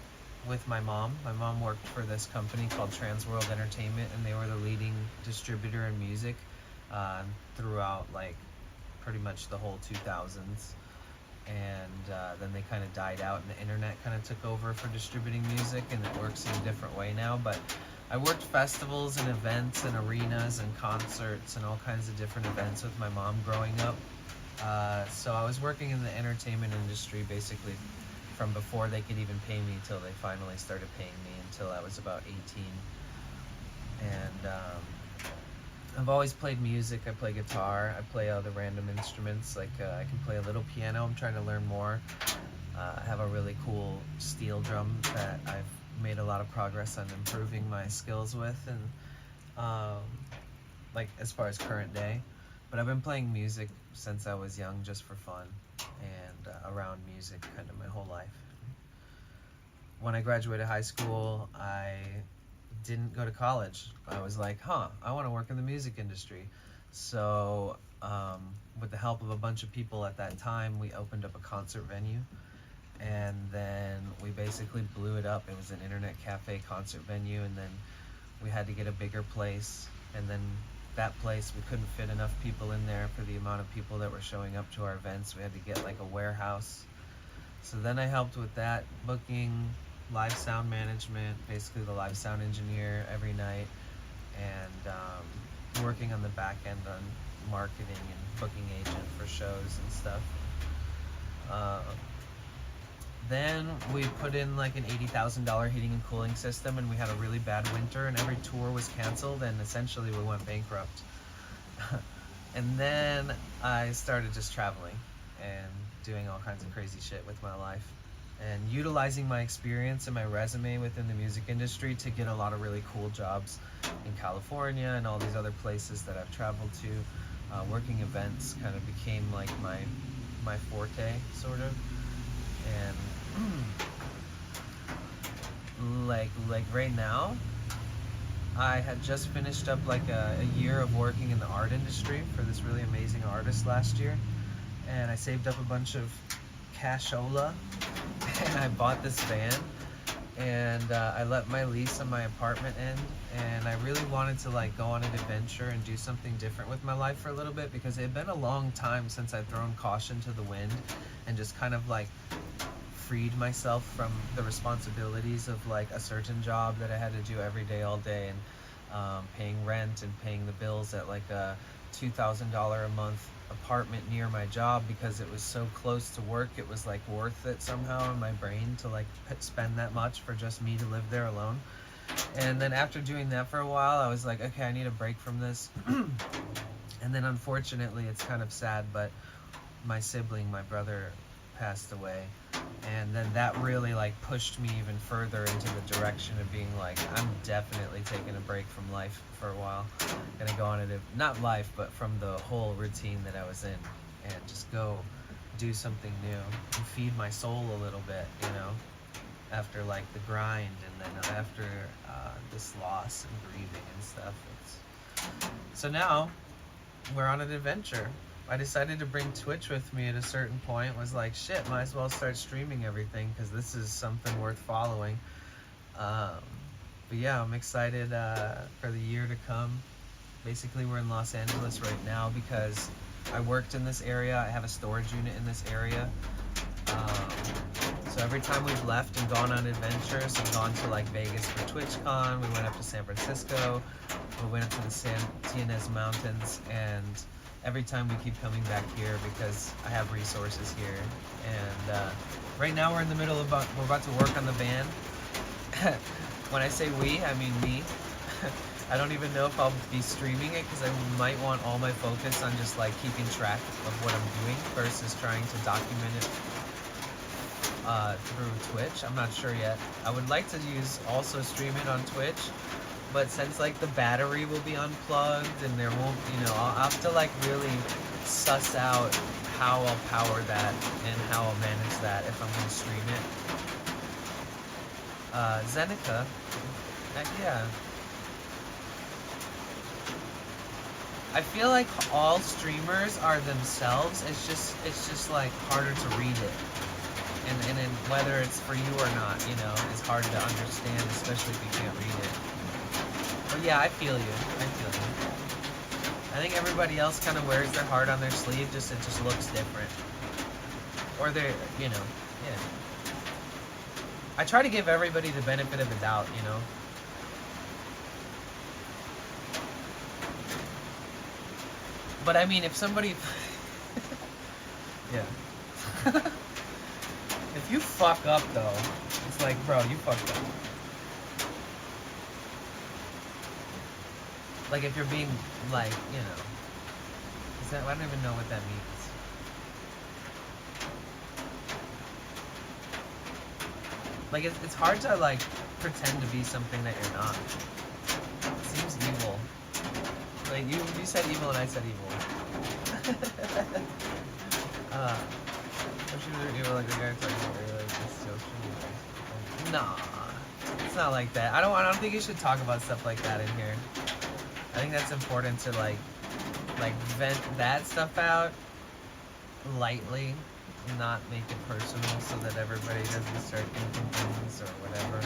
with my mom. My mom worked for this company called Trans World Entertainment, and they were the leading distributor in music throughout like pretty much the whole 2000s. And then they kind of died out and the internet kind of took over for distributing music, and it works in a different way now. But I worked festivals and events and arenas and concerts and all kinds of different events with my mom growing up. So I was working in the entertainment industry basically from before they could even pay me till they finally started paying me, until I was about 18. And I've always played music. I play guitar. I play other random instruments. Like I can play a little piano. I'm trying to learn more. I have a really cool steel drum that I've made a lot of progress on improving my skills with, and like as far as current day. But I've been playing music since I was young, just for fun, and around music kind of my whole life. When I graduated high school, I didn't go to college. I was like, I want to work in the music industry. So with the help of a bunch of people at that time, we opened up a concert venue, and then we basically blew it up. It was an internet cafe concert venue, and then we had to get a bigger place, and then that place, we couldn't fit enough people in there for the amount of people that were showing up to our events. We had to get like a warehouse. So then I helped with that, booking, live sound management, basically the live sound engineer every night, and working on the back end on marketing and booking agent for shows and stuff. Then we put in like an $80,000 heating and cooling system, and we had a really bad winter, and every tour was canceled, and essentially we went bankrupt. And then I started just traveling and doing all kinds of crazy shit with my life, and utilizing my experience and my resume within the music industry to get a lot of really cool jobs in California and all these other places that I've traveled to. Working events kind of became like my forte, sort of. And like right now, I had just finished up like a year of working in the art industry for this really amazing artist last year, and I saved up a bunch of cashola, and I bought this van, and I let my lease on my apartment end, and I really wanted to like go on an adventure and do something different with my life for a little bit, because it had been a long time since I'd thrown caution to the wind and just kind of like freed myself from the responsibilities of like a certain job that I had to do every day, all day, and paying rent and paying the bills at like a $2,000 a month apartment near my job, because it was so close to work. It was like worth it somehow in my brain to like spend that much for just me to live there alone. And then after doing that for a while, I was like, okay, I need a break from this. And then unfortunately, it's kind of sad, but my sibling, my brother, passed away, and then that really like pushed me even further into the direction of being like, I'm definitely taking a break from life for a while. Gonna go on it, not life, but from the whole routine that I was in, and just go do something new and feed my soul a little bit, you know, after like the grind, and then after this loss and grieving and stuff. So now we're on an adventure. I decided to bring Twitch with me at a certain point. Was like, shit, might as well start streaming everything, because this is something worth following. But yeah, I'm excited for the year to come. Basically, we're in Los Angeles right now because I worked in this area. I have a storage unit in this area. So every time we've left and gone on adventures, and gone to like Vegas for TwitchCon, we went up to San Francisco, we went up to the Tienes Mountains, and every time we keep coming back here because I have resources here. And right now we're in the middle of, we're about to work on the van. When I say we, I mean me. I don't even know if I'll be streaming it, because I might want all my focus on just like keeping track of what I'm doing versus trying to document it through Twitch. I'm not sure yet. I would like to also stream it on Twitch, but since like the battery will be unplugged and there won't, you know, I'll have to like really suss out how I'll power that and how I'll manage that if I'm going to stream it. Zeneca, heck yeah. I feel like all streamers are themselves. It's just like harder to read it, and whether it's for you or not, you know, it's hard to understand, especially if you can't read it. But yeah, I feel you. I think everybody else kind of wears their heart on their sleeve. It just looks different, or they're, you know, yeah. I try to give everybody the benefit of the doubt, you know. But I mean, if somebody, yeah. If you fuck up though, it's like, bro, you fucked up. Like if you're being like, you know, is that, I don't even know what that means. Like it's hard to like pretend to be something that you're not. It seems evil. Like you said evil and I said evil. I'm sure they're evil like the guy talking about earlier. Like this social. Nah, it's not like that. I don't think you should talk about stuff like that in here. I think that's important to like vent that stuff out lightly, not make it personal, so that everybody doesn't start thinking things or whatever.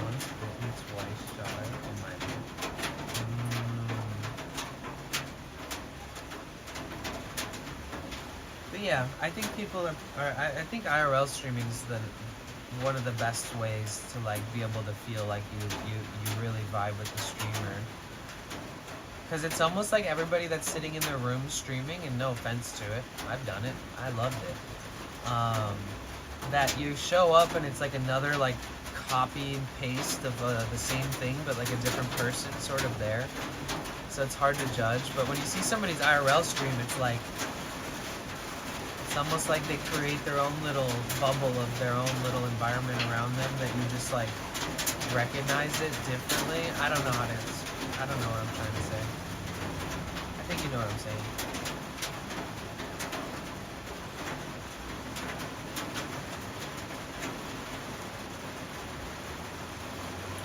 Once bitten, twice shy. Oh my. But yeah, I think people are I think IRL streaming is one of the best ways to like be able to feel like you really vibe with the streamer. Because it's almost like everybody that's sitting in their room streaming, and no offense to it, I've done it, I loved it. That you show up and it's like another like copy and paste of the same thing, but like a different person sort of there. So it's hard to judge. But when you see somebody's IRL stream, it's like, it's almost like they create their own little bubble of their own little environment around them that you just like recognize it differently. I don't know I don't know what I'm trying to say. I think you know what I'm saying.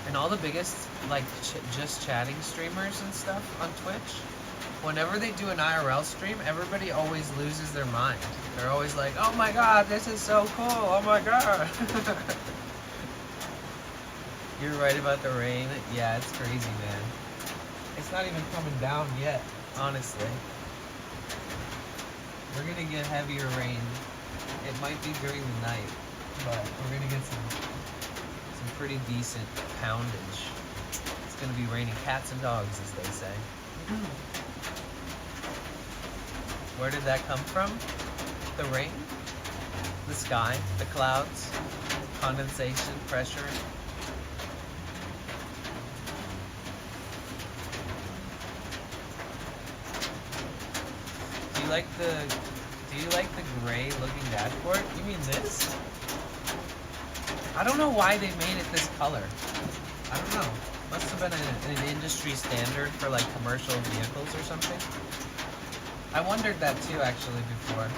And all the biggest like just chatting streamers and stuff on Twitch, whenever they do an IRL stream, everybody always loses their mind. They're always like, oh my god, this is so cool, oh my god. You're right about the rain. Yeah, it's crazy, man. It's not even coming down yet, honestly. We're gonna get heavier rain. It might be during the night, but we're gonna get some pretty decent poundage. It's gonna be raining cats and dogs, as they say. Where did that come from? The rain? The sky? The clouds? Condensation? Pressure? Do you like the gray looking dashboard? You mean this? I don't know why they made it this color. I don't know. Must have been an industry standard for like commercial vehicles or something. I wondered that too actually before.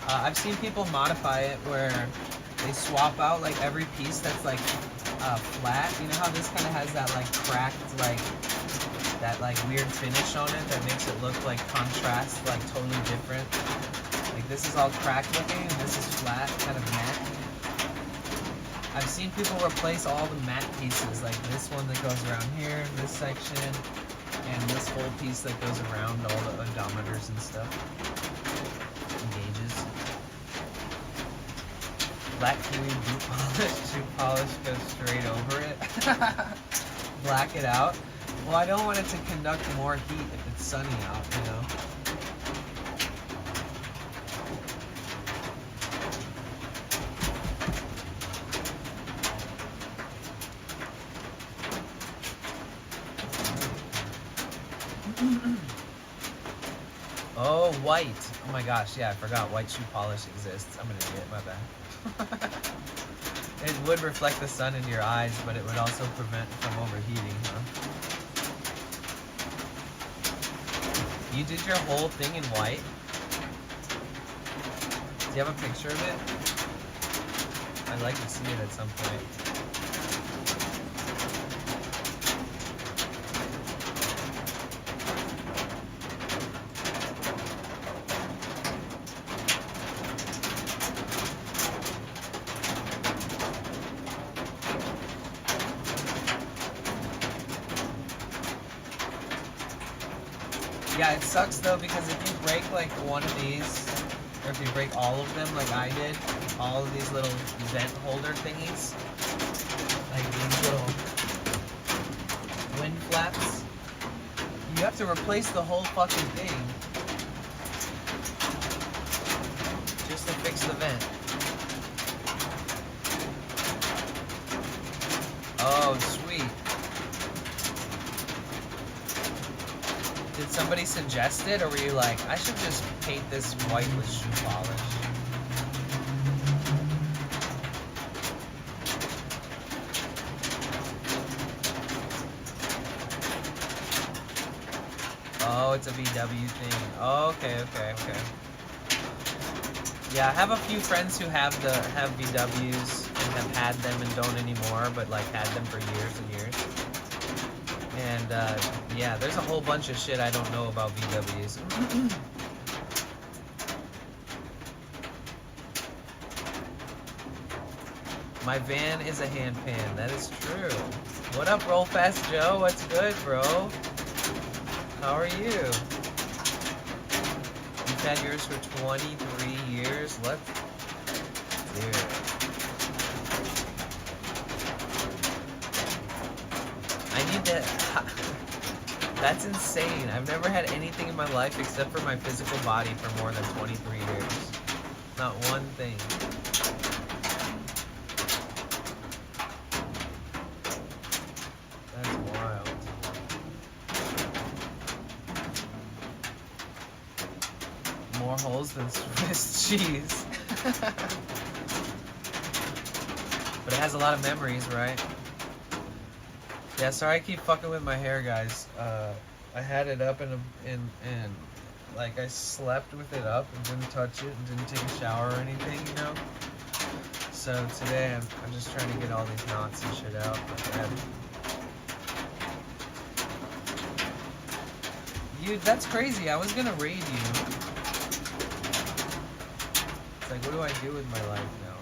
I've seen people modify it where they swap out like every piece that's like flat. You know how this kind of has that like cracked like that like weird finish on it that makes it look like contrast, like totally different. Like this is all cracked looking and this is flat, kind of matte. I've seen people replace all the matte pieces, like this one that goes around here, this section, and this whole piece that goes around all the odometers and stuff. And gauges. Black Kiwi boot polish goes straight over it. Black it out. Well, I don't want it to conduct more heat if it's sunny out, you know? Oh, white. Oh my gosh, yeah, I forgot white shoe polish exists. I'm an idiot, my bad. It would reflect the sun into your eyes, but it would also prevent from overheating, huh? You did your whole thing in white? Do you have a picture of it? I'd like to see it at some point. Yeah, it sucks though because if you break like one of these, or if you break all of them like I did, all of these little vent holder thingies, like these little wind flaps, you have to replace the whole fucking thing. the vent? Oh, sweet. Did somebody suggest it, or were you like, I should just paint this white with shoe polish? Oh, it's a VW thing. Oh, okay. Yeah, I have a few friends who have VWs and have had them and don't anymore, but like had them for years and years. And yeah, there's a whole bunch of shit I don't know about VWs. My van is a hand pan. That is true. What up, Roll Fast Joe? What's good, bro? How are you? You've had yours for 23 years. Let's do it. I need to... That's insane. I've never had anything in my life except for my physical body for more than 23 years. Not one thing. That's wild. More holes than Swiss cheese. But it has a lot of memories, right? Yeah, sorry I keep fucking with my hair, guys. I had it up and like I slept with it up and didn't touch it and didn't take a shower or anything, you know? So today I'm just trying to get all these knots and shit out. That's crazy. I was gonna raid you. It's like, what do I do with my life now?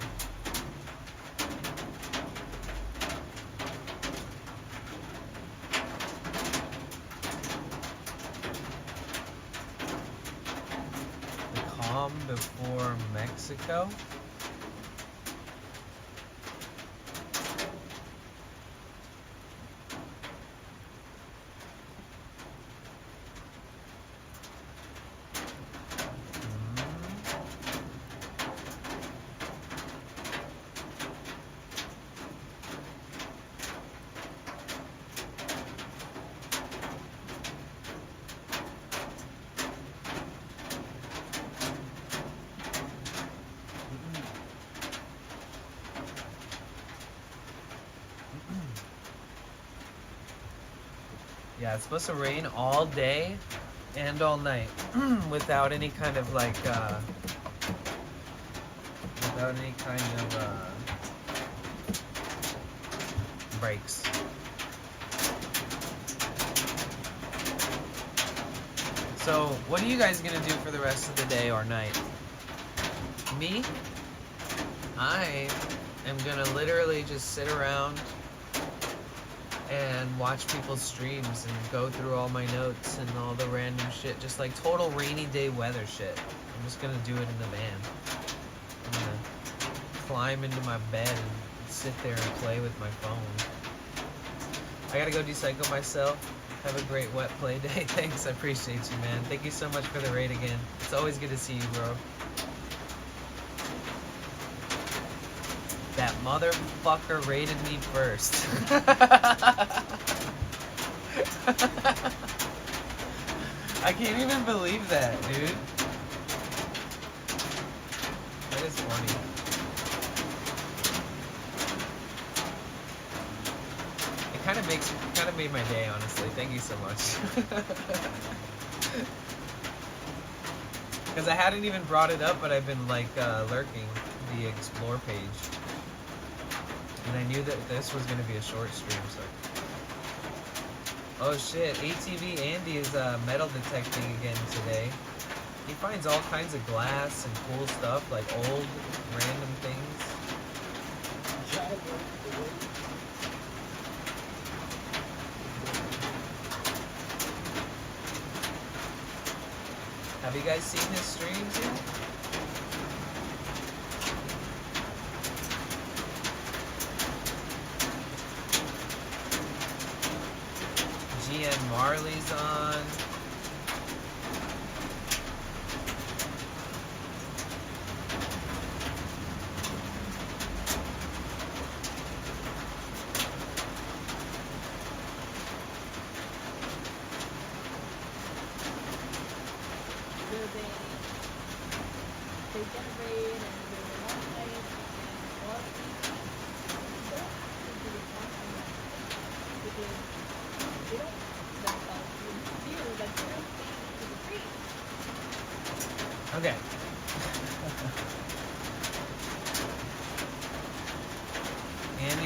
The calm before Mexico? Yeah, it's supposed to rain all day and all night without any kind of like breaks. So, what are you guys gonna do for the rest of the day or night? Me? I am gonna literally just sit around and watch people's streams and go through all my notes and all the random shit, just like total rainy day weather shit. I'm just gonna do it in the van. I'm gonna climb into my bed and sit there and play with my phone. I gotta go decycle myself. Have a great wet play day. Thanks, I appreciate you, man. Thank you so much for the raid again. It's always good to see you, bro. That motherfucker raided me first. I can't even believe that, dude. That is funny. It kind of made my day, honestly. Thank you so much. Because I hadn't even brought it up, but I've been like lurking the explore page. And I knew that this was going to be a short stream, so... Oh shit, ATV Andy is metal detecting again today. He finds all kinds of glass and cool stuff, like old, random things. Have you guys seen his streams yet? GN Marley's on.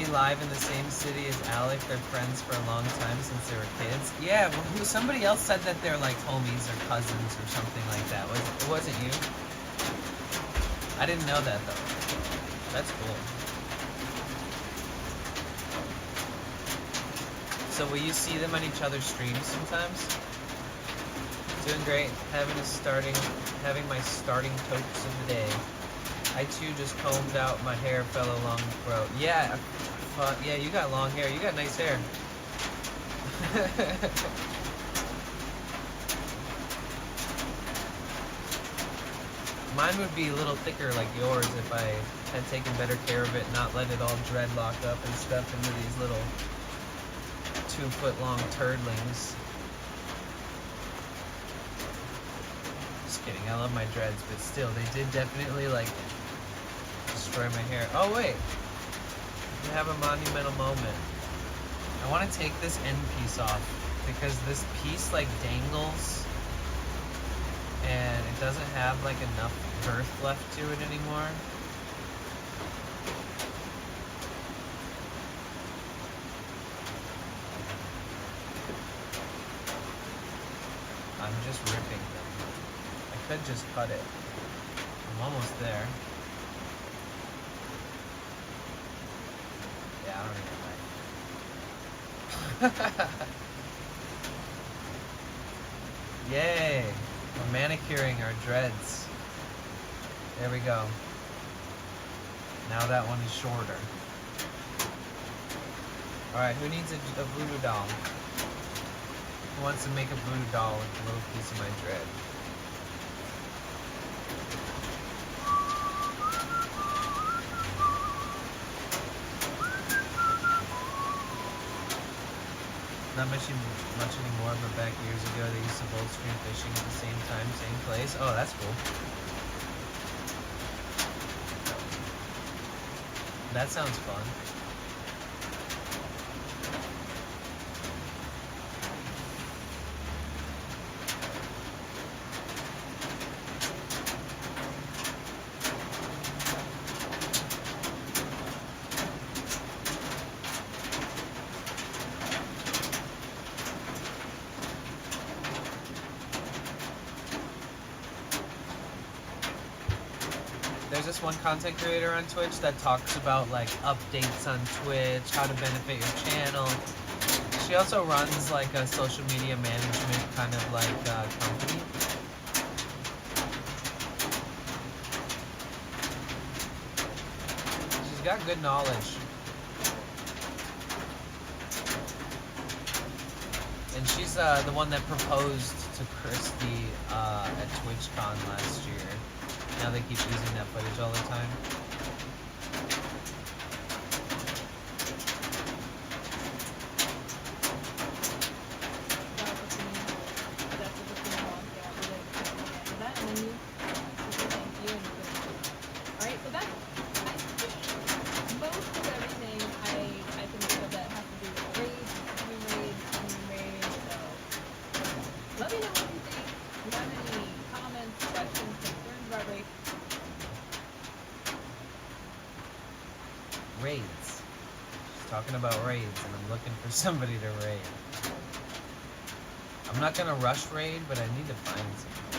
be live in the same city as Alec. They're friends for a long time since they were kids. Yeah, well, somebody else said that they're like homies or cousins or something like that. It wasn't you? I didn't know that though. That's cool. So will you see them on each other's streams sometimes? Doing great. Having my starting totes of the day. I too just combed out my hair, fell along the throat. Yeah, yeah, you got long hair. You got nice hair. Mine would be a little thicker like yours if I had taken better care of it, not let it all dreadlock up and stuff into these little 2-foot-long turdlings. Just kidding, I love my dreads, but still, they did definitely, like, destroy my hair. Oh, wait. We have a monumental moment. I want to take this end piece off, because this piece, like, dangles, and it doesn't have, like, enough girth left to it anymore. I'm just ripping them. I could just cut it. I'm almost there. Yeah, I don't even like. Yay! We're manicuring our dreads. There we go. Now that one is shorter. Alright, who needs a voodoo doll? Who wants to make a voodoo doll with a little piece of my dread? Not much anymore, but back years ago they used to both stream fishing at the same time, same place. Oh, that's cool. That sounds fun. There's this one content creator on Twitch that talks about like updates on Twitch, how to benefit your channel. She also runs like a social media management kind of like company. She's got good knowledge. And she's the one that proposed to Christy at TwitchCon last year. Now they keep using that footage all the time. Alright, so that's, I think, most of everything I can think of that has to do with raids, onion raids, so let me know what you think. If you have any comments, questions, concerns about raids. Raids. She's talking about raids, and I'm looking for somebody to raid. I'm not gonna rush raid, but I need to find somebody.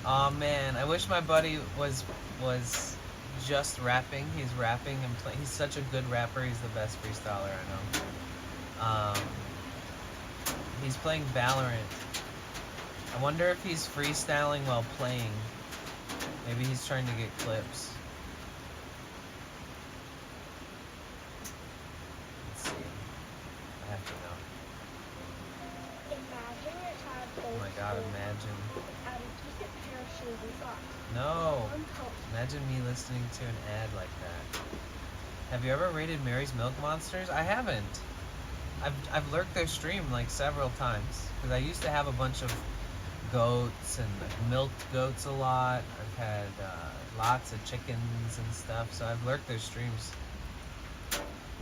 Oh man, I wish my buddy was just rapping. He's rapping and playing. He's such a good rapper. He's the best freestyler I know. He's playing Valorant. I wonder if he's freestyling while playing. Maybe he's trying to get clips. Let's see. I have to know. Imagine your child Oh my god, imagine. out of shoes and socks. No. On top. Imagine me listening to an ad like that. Have you ever rated Mary's Milk Monsters? I haven't. I've lurked their stream like several times because I used to have a bunch of goats and milked goats a lot. I've had lots of chickens and stuff, so I've lurked their streams.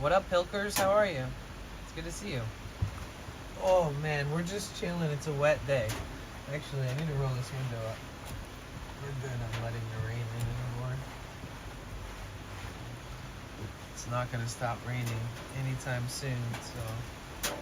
What up, Pilkers? How are you? It's good to see you. Oh man, we're just chilling. It's a wet day. Actually, I need to roll this window up. We're good on letting the rain in anymore. It's not going to stop raining anytime soon, so.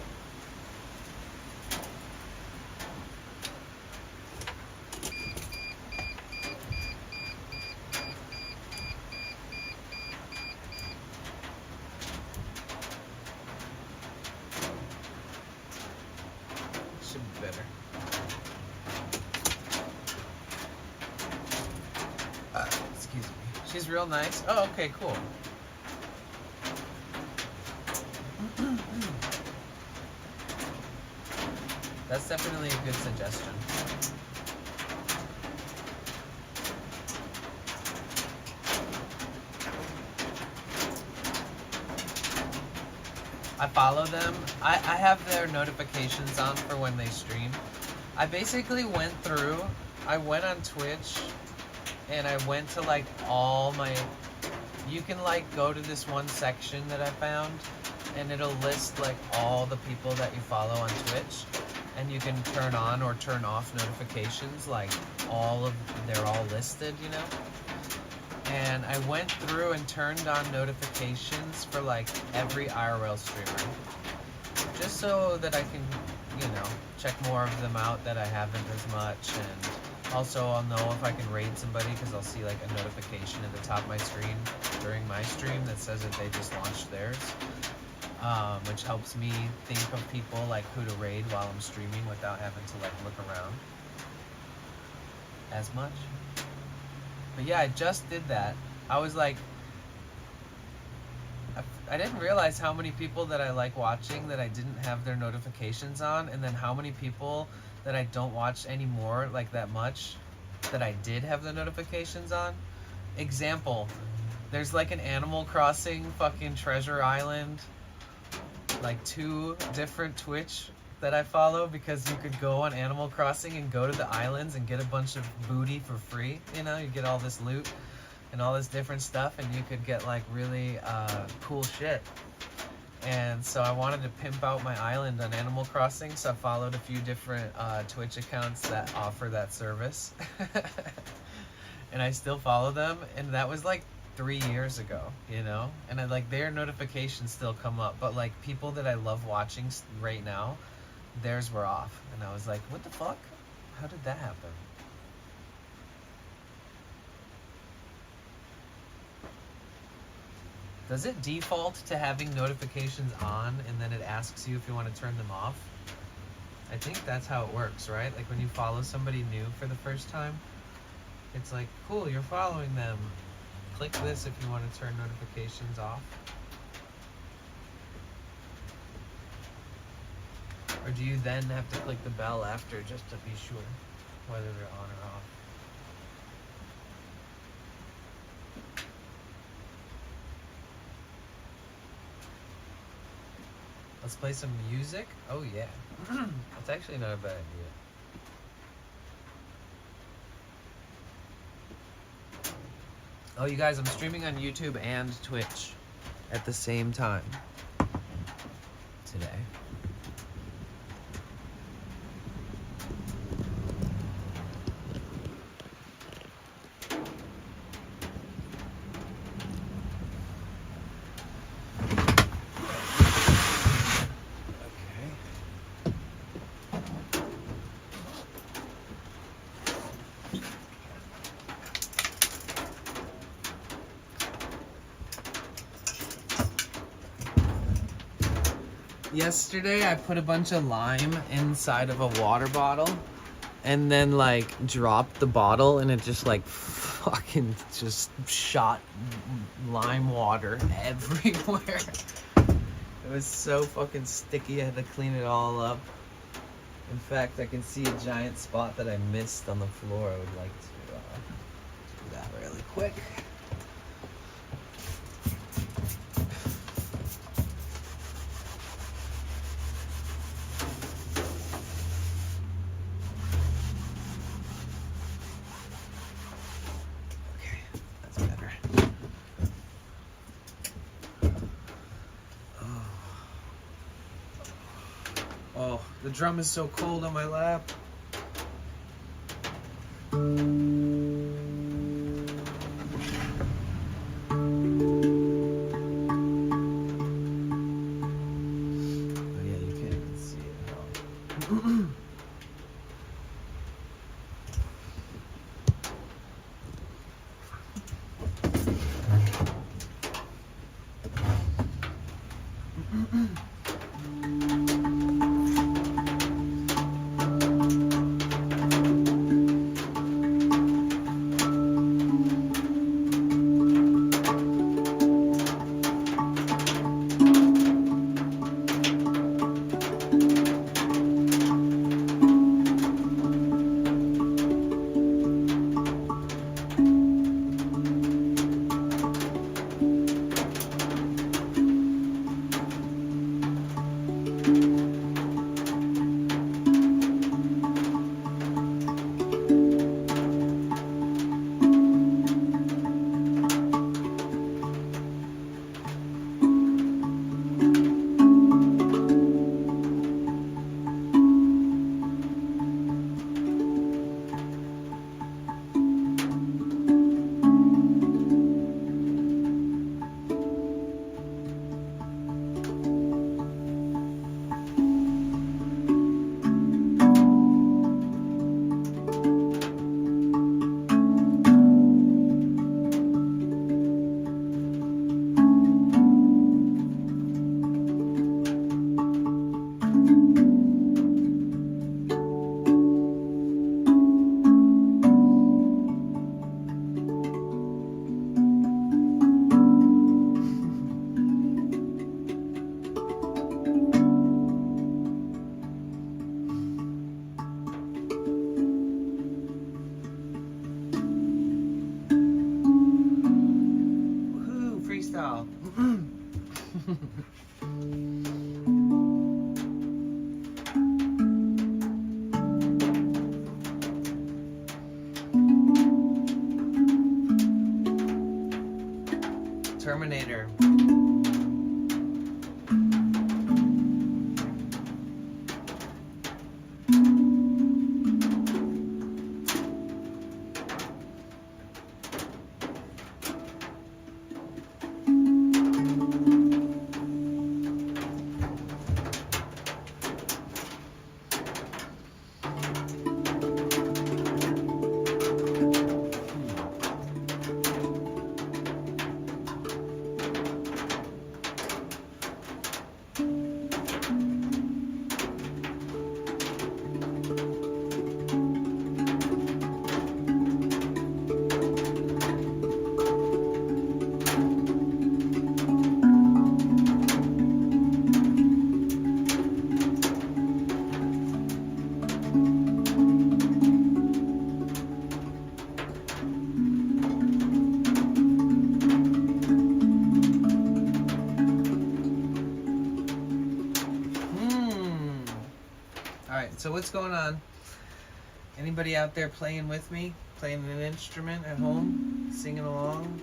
Should be better. Excuse me. She's real nice. Oh, okay, cool. That's definitely a good suggestion. I follow them. I have their notifications on for when they stream. I basically went through, I went on Twitch and I went to like all my, you can like go to this one section that I found and it'll list like all the people that you follow on Twitch. And you can turn on or turn off notifications, like they're all listed, you know? And I went through and turned on notifications for like every IRL streamer. Just so that I can, you know, check more of them out that I haven't as much. And also I'll know if I can raid somebody because I'll see like a notification at the top of my screen during my stream that says that they just launched theirs. Which helps me think of people like who to raid while I'm streaming without having to like look around as much. But yeah, I just did that. I was like, I didn't realize how many people that I like watching that I didn't have their notifications on, and then how many people that I don't watch anymore like that much that I did have the notifications on. Example, there's like an Animal Crossing fucking treasure island, like 2 different Twitch that I follow because you could go on Animal Crossing and go to the islands and get a bunch of booty for free. You know, you get all this loot and all this different stuff and you could get like really cool shit. And so I wanted to pimp out my island on Animal Crossing, so I followed a few different Twitch accounts that offer that service. And I still follow them, and that was like 3 years ago, you know? And I like their notifications still come up, but like people that I love watching right now, theirs were off. And I was like, what the fuck? How did that happen? Does it default to having notifications on and then it asks you if you want to turn them off? I think that's how it works, right? Like when you follow somebody new for the first time, it's like, cool, you're following them. Click this if you want to turn notifications off. Or do you then have to click the bell after just to be sure whether they're on or off? Let's play some music. Oh yeah. That's actually not a bad idea. Oh, you guys, I'm streaming on YouTube and Twitch at the same time today. Yesterday I put a bunch of lime inside of a water bottle and then like dropped the bottle and it just like fucking just shot lime water everywhere. It was so fucking sticky, I had to clean it all up. In fact, I can see a giant spot that I missed on the floor. I would like to do that really quick. Okay, that's better. Oh, the drum is so cold on my lap. Oh yeah, you can't even see it at all. Woohoo, freestyle. Terminator. Alright, so what's going on? Anybody out there playing with me? Playing an instrument at home? Singing along?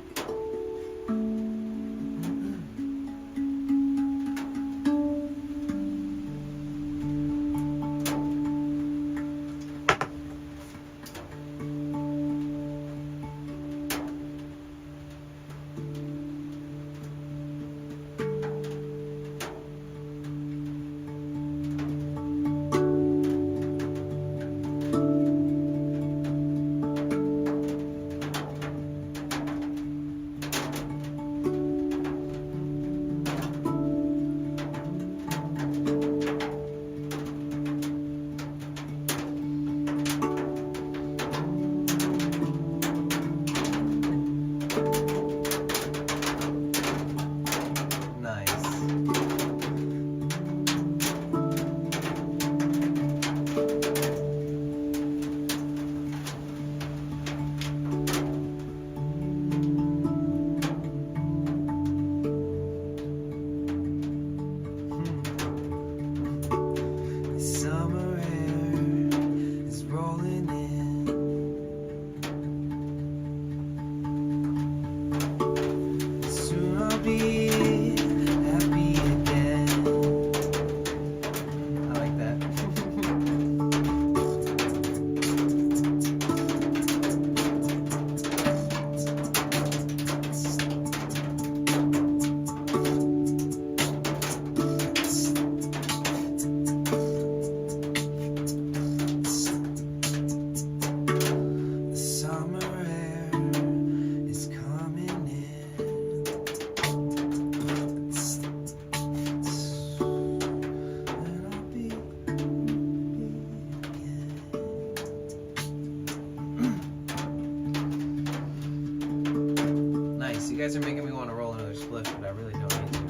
guys are making me want to roll another split, but I really don't need to.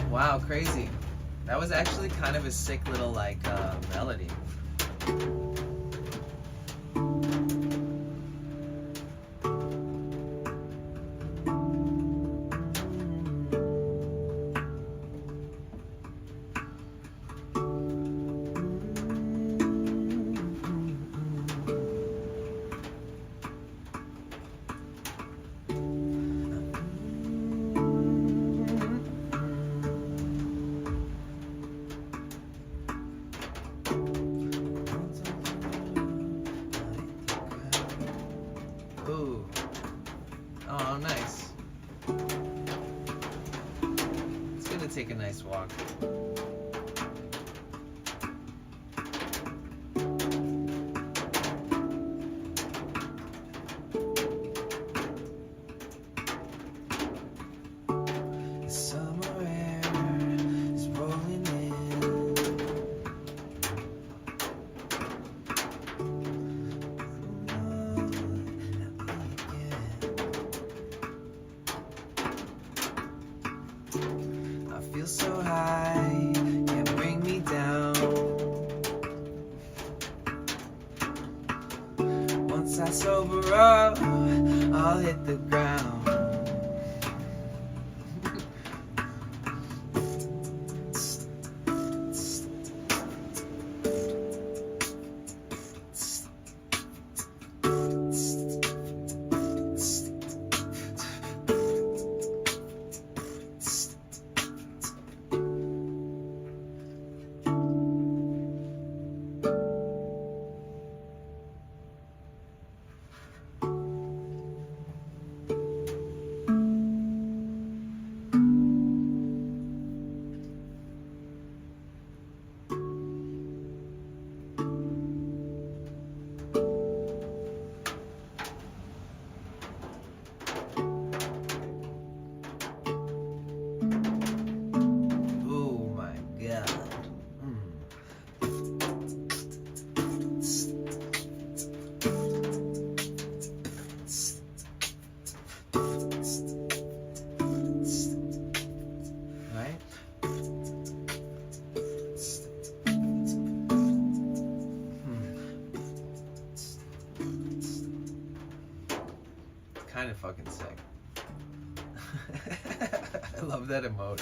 Wow, crazy. That was actually kind of a sick little like melody. Ooh. Oh, nice. It's gonna take a nice walk. The summer air is rolling in. I feel so high, can't bring me down. Once I sober up, I'll hit the ground. Kind of fucking sick. I love that emote.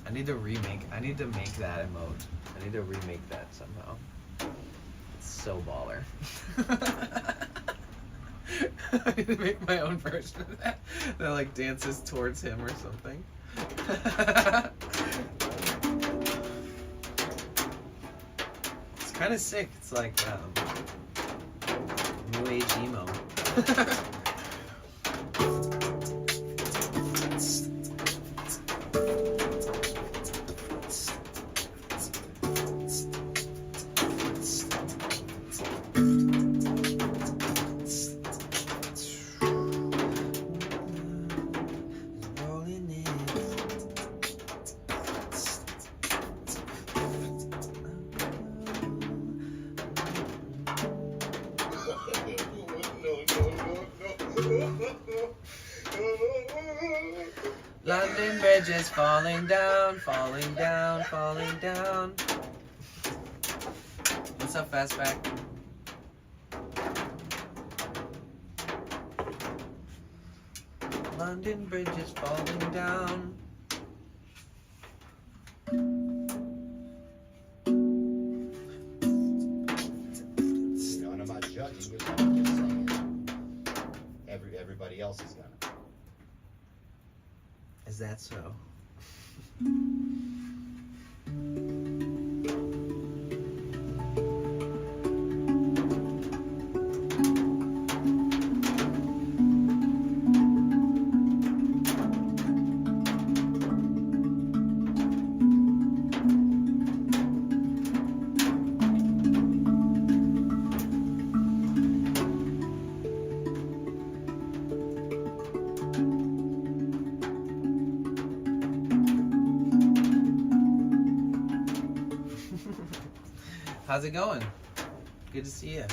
I need to make that emote. I need to remake that somehow. It's so baller. I need to make my own version of that that like dances towards him or something. It's kind of sick. It's like new age emo. London Bridge is falling down, falling down, falling down. What's up, Fastback? London Bridge is falling down. None of my judging was I'm just saying. Everybody else is gonna. Is that so? How's it going? Good to see you.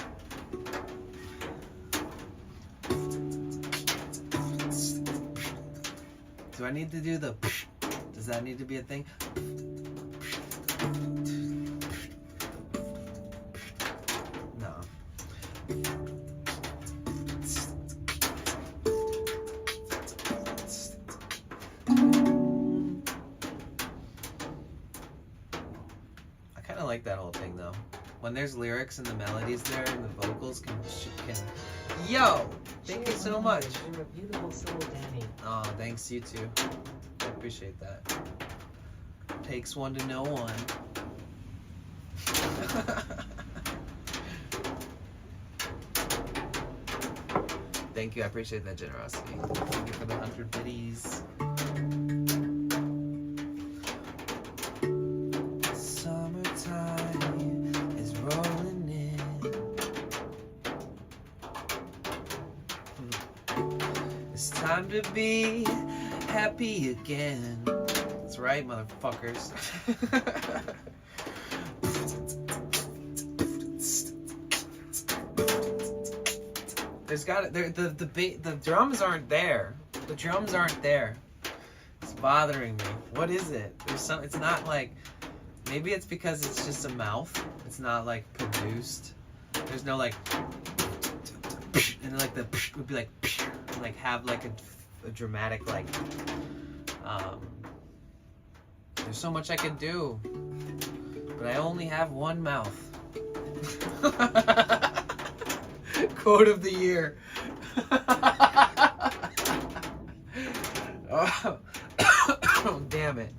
Do I need to do the? Does that need to be a thing? No. I kind of like that whole thing though. When there's lyrics and the melodies there and the vocals can Yo! Thank you so much. You're a beautiful soul, Danny. Oh, thanks, you too. I appreciate that. Takes one to know one. Thank you, I appreciate that generosity. Thank you for the 100 biddies. Summertime is rolling in. It's time to be happy again. That's right, motherfuckers. There's got the drums aren't there. The drums aren't there. It's bothering me. What is it? There's some. It's not like. Maybe it's because it's just a mouth. It's not like produced. There's no like. And like the would be like have like a dramatic like. There's so much I could do, but I only have one mouth. Quote of the year. Oh, damn it.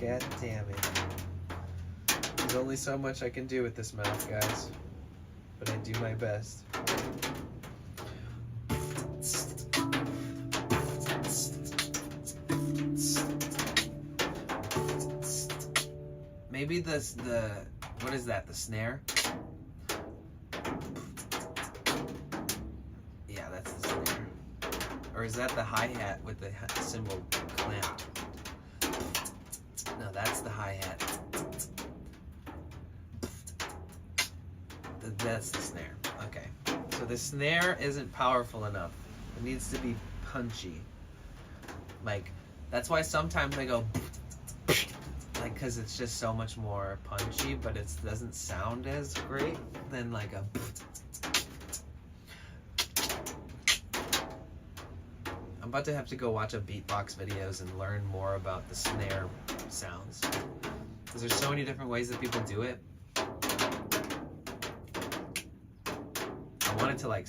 God damn it. There's only so much I can do with this mouth, guys. But I do my best. Maybe the what is that? The snare? Yeah, that's the snare. Or is that the hi-hat with the cymbal clamp? No, that's the hi-hat. That's the snare. Okay. So the snare isn't powerful enough. It needs to be punchy. Like, that's why sometimes I go like, because it's just so much more punchy, but it doesn't sound as great than like a. I'm about to have to go watch a beatbox videos and learn more about the snare sounds, because there's so many different ways that people do it. I want it to like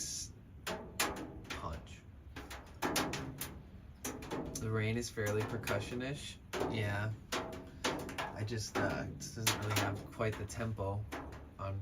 punch. The rain is fairly percussionish. Yeah. I just this doesn't really have quite the tempo on.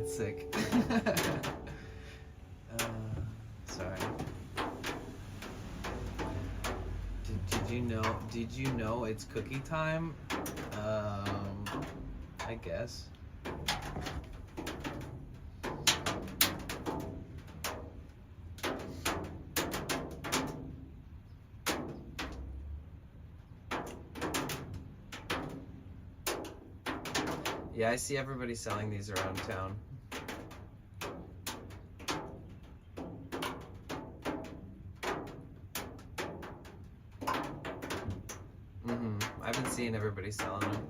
Sick. Sorry. Did you know it's cookie time? I guess. Yeah, I see everybody selling these around town. I've been seeing everybody selling them.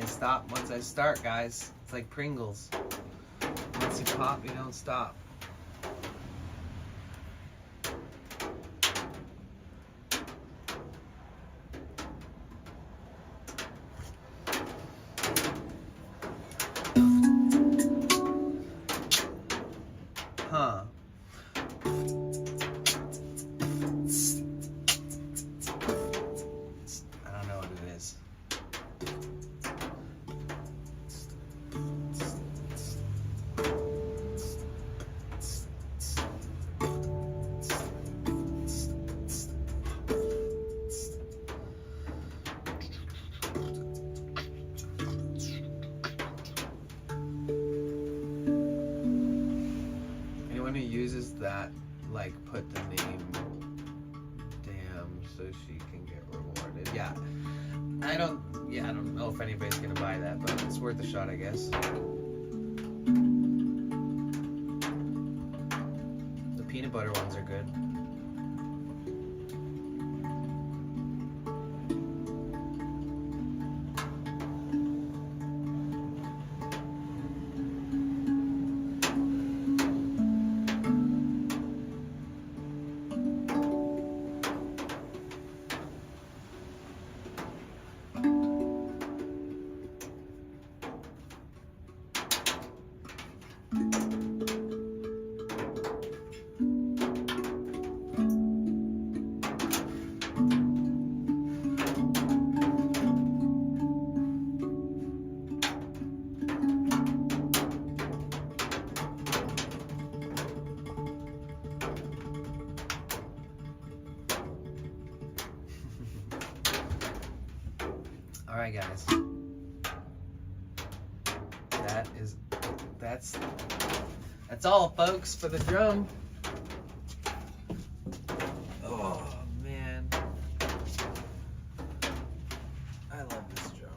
stop once I start, guys. It's like Pringles. Once you pop, you don't stop. Huh. I don't know what it is. Anyone who uses that, like, put the name damn so she can get rewarded. Yeah. I don't know if anybody's gonna buy that, but it's worth a shot, I guess. The peanut butter ones are good. Alright, guys. That's all, folks, for the drum. Oh, man. I love this drum.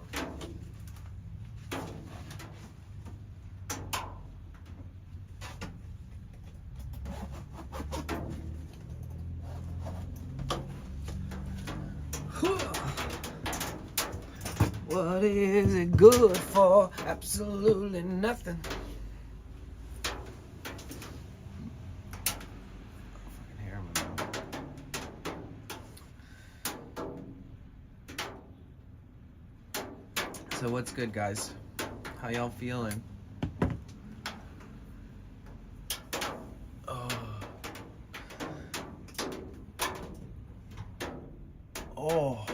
What is it good for? Absolutely nothing. Fucking hair in my mouth. So what's good, guys? How y'all feeling? Oh. Oh.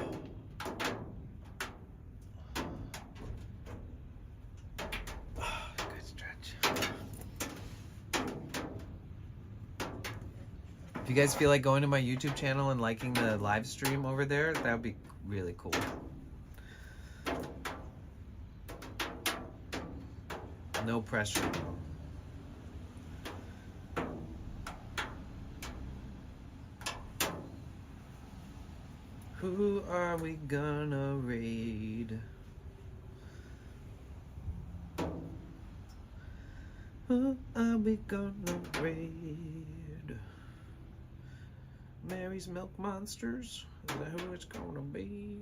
If you guys feel like going to my YouTube channel and liking the live stream over there, that would be really cool. No pressure. Who are we gonna raid? Who are we gonna raid? Mary's Milk Monsters? Is that who it's gonna be?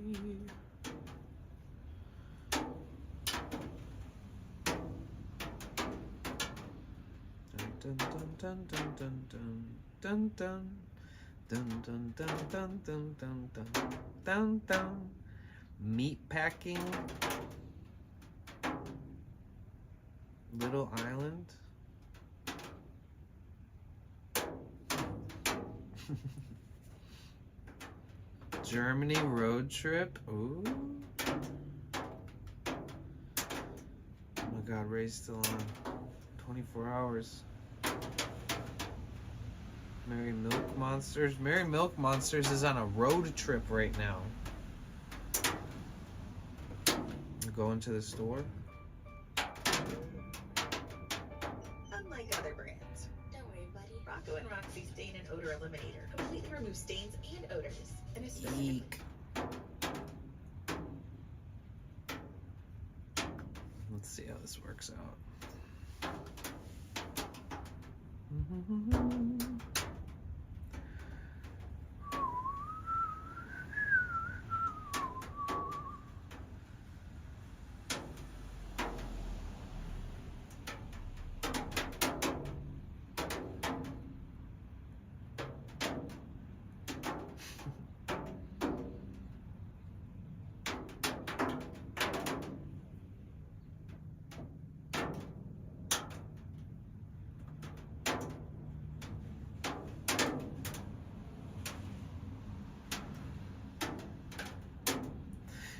Dun dun dun dun dun dun dun dun dun dun dun dun dun dun dun dun. Meat packing. Little Island. Germany road trip. Ooh. Oh my god, Ray's still on. 24 hours. Merry Milk Monsters. Merry Milk Monsters is on a road trip right now. I'm going to the store. Unlike other brands. Don't worry, buddy. Rocco and Roxy Stain and Odor Eliminator completely removes stains and odors. And it's Eek. Let's see how this works out.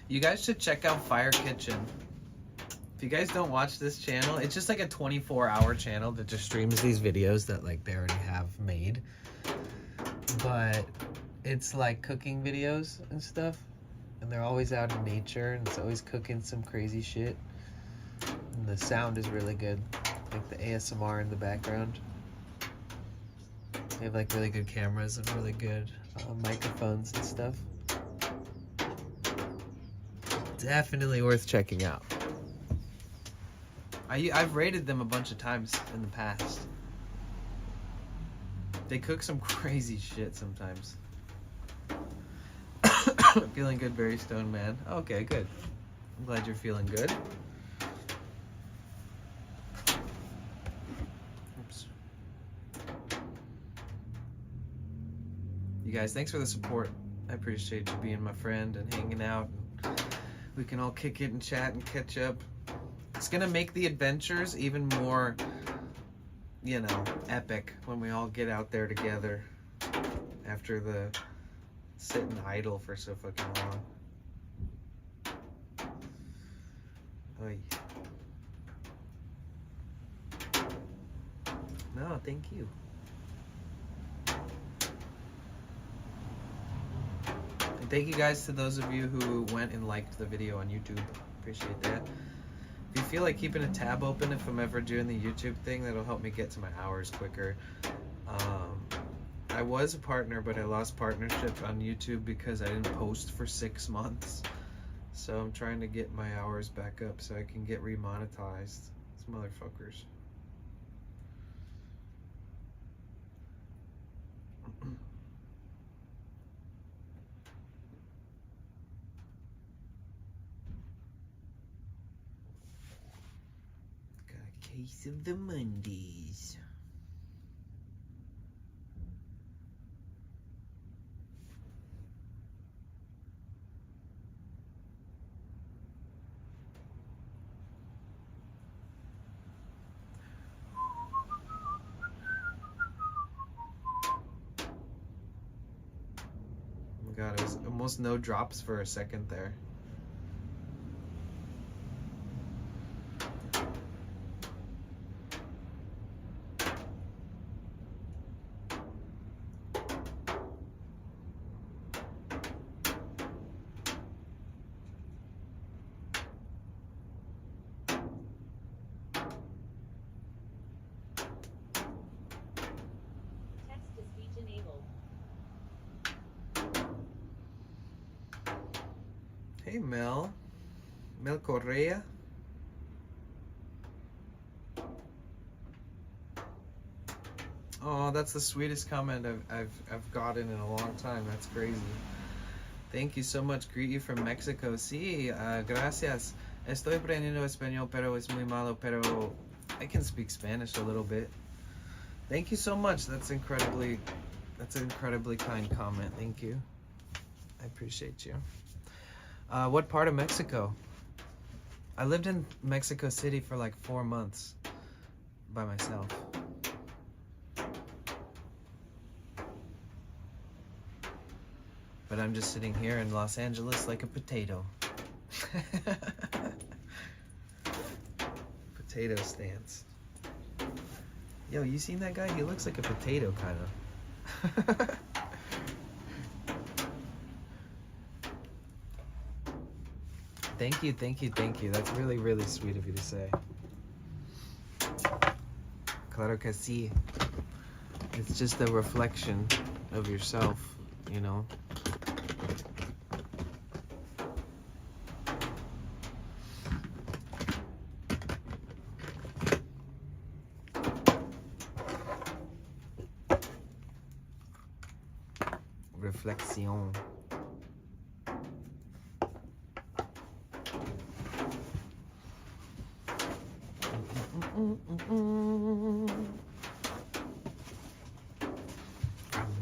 You guys should check out Fire Kitchen. If you guys don't watch this channel, it's just like a 24-hour channel that just streams these videos that like they already have made. But it's like cooking videos and stuff. And they're always out in nature and it's always cooking some crazy shit. And the sound is really good. Like the ASMR in the background. They have like really good cameras and really good microphones and stuff. Definitely worth checking out. I've rated them a bunch of times in the past. They cook some crazy shit sometimes. Feeling good, very stoned man. Okay, good. I'm glad you're feeling good. Oops. You guys, thanks for the support. I appreciate you being my friend and hanging out. We can all kick it and chat and catch up. It's gonna make the adventures even more, you know, epic when we all get out there together after the sitting idle for so fucking long. Oy. No, thank you. And thank you guys to those of you who went and liked the video on YouTube. Appreciate that. If you feel like keeping a tab open if I'm ever doing the YouTube thing, that'll help me get to my hours quicker. I was a partner, but I lost partnership on YouTube because I didn't post for 6 months. So I'm trying to get my hours back up so I can get remonetized. These motherfuckers. Got a case of the Mondays. God, it was almost no drops for a second there. Text-to-speech enabled. Hey Mel Correa. Oh, that's the sweetest comment I've gotten in a long time. That's crazy. Thank you so much. Greet you from Mexico. Sí, gracias. Estoy aprendiendo español, pero es muy malo, pero I can speak Spanish a little bit. Thank you so much. That's an incredibly kind comment. Thank you. I appreciate you. What part of Mexico? I lived in Mexico City for like 4 months by myself. But I'm just sitting here in Los Angeles like a potato. Potato stance. Yo, you seen that guy? He looks like a potato, kind of. Thank you, thank you, thank you. That's really, really sweet of you to say. Claro que sí. It's just a reflection of yourself, you know? Reflexión.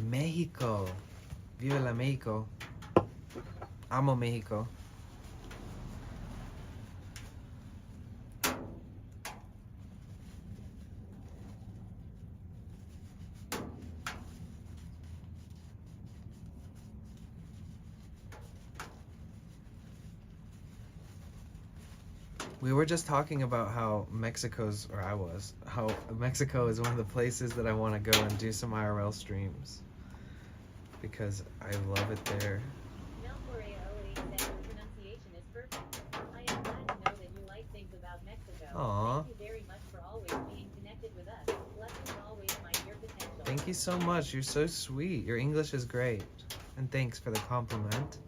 México. Viva la México. Amo México. We were just talking about how Mexico is one of the places that I want to go and do some IRL streams because I love it there. Mel Correa 08 said your pronunciation is perfect. I am glad to know that you like things about Mexico. Aw. Thank you very much for always being connected with us. Blessings always, my dear potential. Thank you so much. You're so sweet. Your English is great. And thanks for the compliment.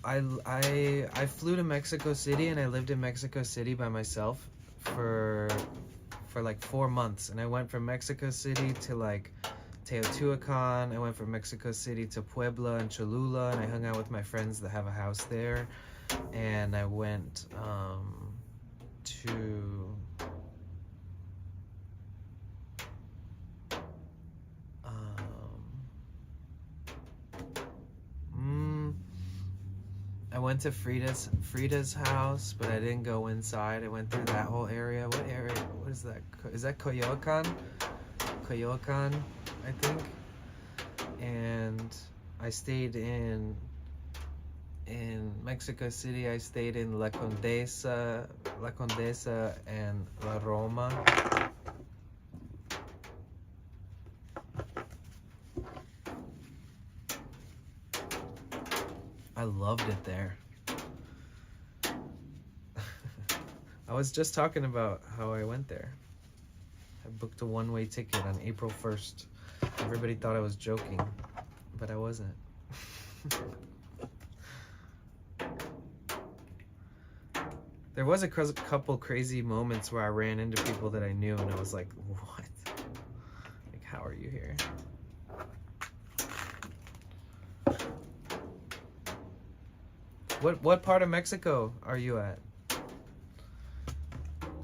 I flew to Mexico City and I lived in Mexico City by myself for like 4 months, and I went from Mexico City to like Teotihuacan. I went from Mexico City to Puebla and Cholula, and I hung out with my friends that have a house there, and I went to I went to Frida's house, but I didn't go inside. I went through that whole area. What area? What is that? Is that Coyoacan? Coyoacan, I think. And I stayed in Mexico City. I stayed in La Condesa and La Roma. I loved it there. I was just talking about how I went there. I booked a one-way ticket on April 1st. Everybody thought I was joking, but I wasn't. There was a couple crazy moments where I ran into people that I knew and I was like, what? Like, how are you here? What part of Mexico are you at?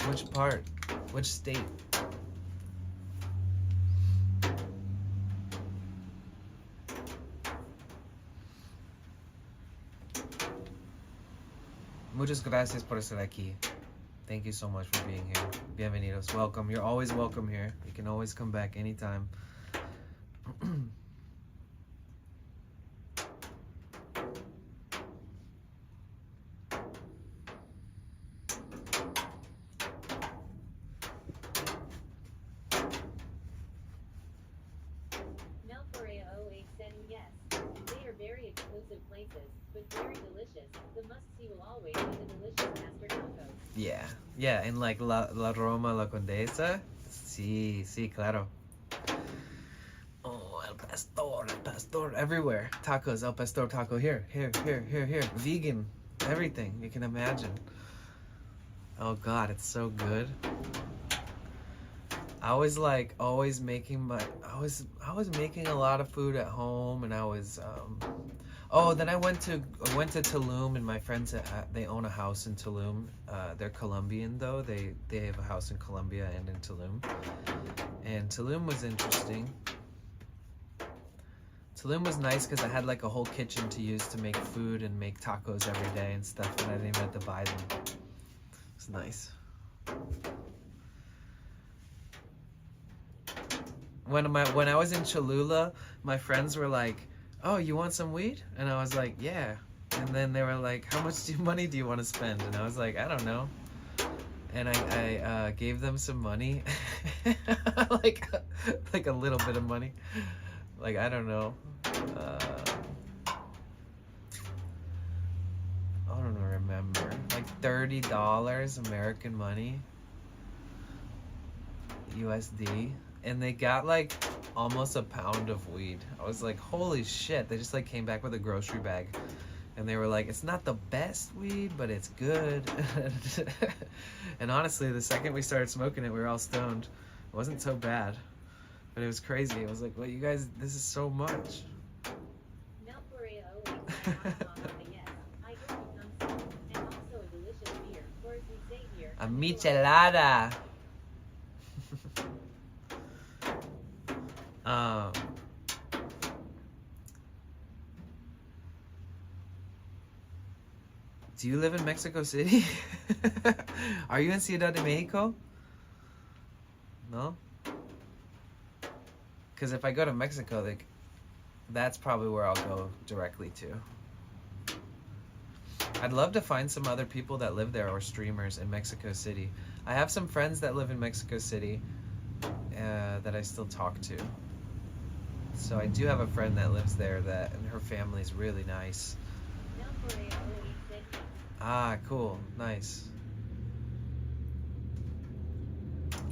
Which part? Which state? Muchas gracias por estar aquí. Thank you so much for being here. Bienvenidos. Welcome. You're always welcome here. You can always come back anytime. Mel Correa 08 said yes. They are very exclusive places, but very delicious. The must-see will always be the delicious master tacos. Yeah. Yeah, in like La Roma, La Condesa. Sí, sí, claro. Oh, El Pastor, everywhere. Tacos, El Pastor taco here. Vegan, everything you can imagine. Oh God, it's so good. I was like always making I was making a lot of food at home, and I was then I went to Tulum, and my friends they own a house in Tulum. They're Colombian though. They have a house in Colombia and in Tulum. And Tulum was interesting. Tulum was nice because I had like a whole kitchen to use to make food and make tacos every day and stuff, and I didn't even have to buy them. It's nice. When I was in Cholula, my friends were like, "Oh, you want some weed?" And I was like, "Yeah." And then they were like, "How much money do you want to spend?" And I was like, "I don't know." And I gave them some money, like a little bit of money, like I don't know. I don't remember, like $30 American money, USD. And they got like almost a pound of weed. I was like, holy shit. They just like came back with a grocery bag. And they were like, it's not the best weed, but it's good. And honestly, the second we started smoking it, we were all stoned. It wasn't so bad, but it was crazy. I was like, well, you guys, this is so much. Mel Correa 08 said, yes. I hope you come soon. And also a delicious beer, or as we say here, A michelada. Do you live in Mexico City? Are you in Ciudad de Mexico? No? Because if I go to Mexico, like, that's probably where I'll go directly to. I'd love to find some other people that live there or streamers in Mexico City. I have some friends that live in Mexico City that I still talk to. So I do have a friend that lives there and her family's really nice. Ah, cool. Nice.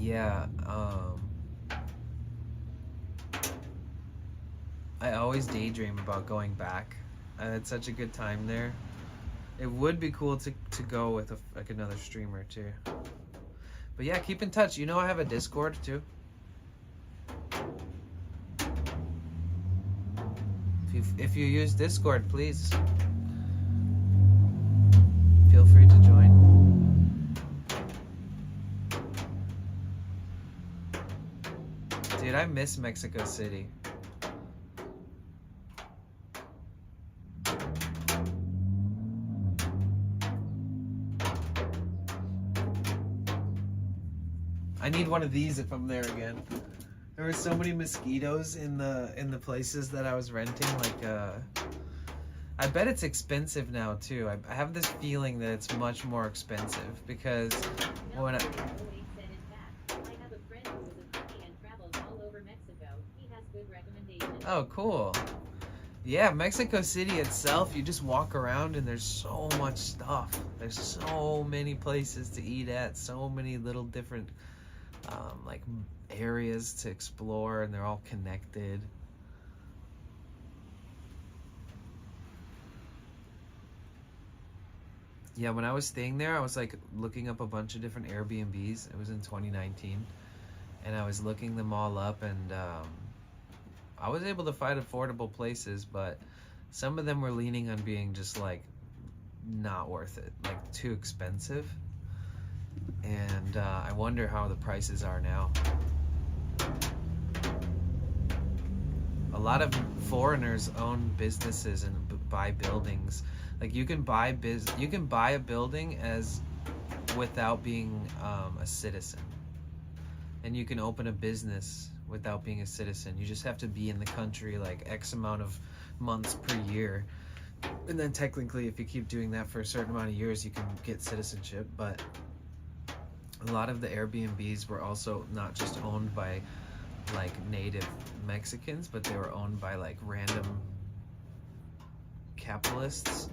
Yeah, I always daydream about going back. I had such a good time there. It would be cool to go with like another streamer too. But yeah, keep in touch. You know I have a Discord too. If you use Discord, please feel free to join. Dude, I miss Mexico City. I need one of these if I'm there again. There were so many mosquitoes in the places that I was renting. Like, I bet it's expensive now too. I have this feeling that it's much more expensive because when I Oh, cool. Yeah, Mexico City itself, you just walk around and there's so much stuff. There's so many places to eat at, so many little different like areas to explore, and they're all connected. Yeah, when I was staying there, I was like looking up a bunch of different Airbnbs. It was in 2019, and I was looking them all up, and I was able to find affordable places, but some of them were leaning on being just like not worth it, like too expensive. And I wonder how the prices are now. A lot of foreigners own businesses and buy buildings. Like you can buy a building as without being a citizen, and you can open a business without being a citizen. You just have to be in the country like X amount of months per year, and then technically if you keep doing that for a certain amount of years you can get citizenship. But a lot of the Airbnbs were also not just owned by like native Mexicans, but they were owned by like random capitalists.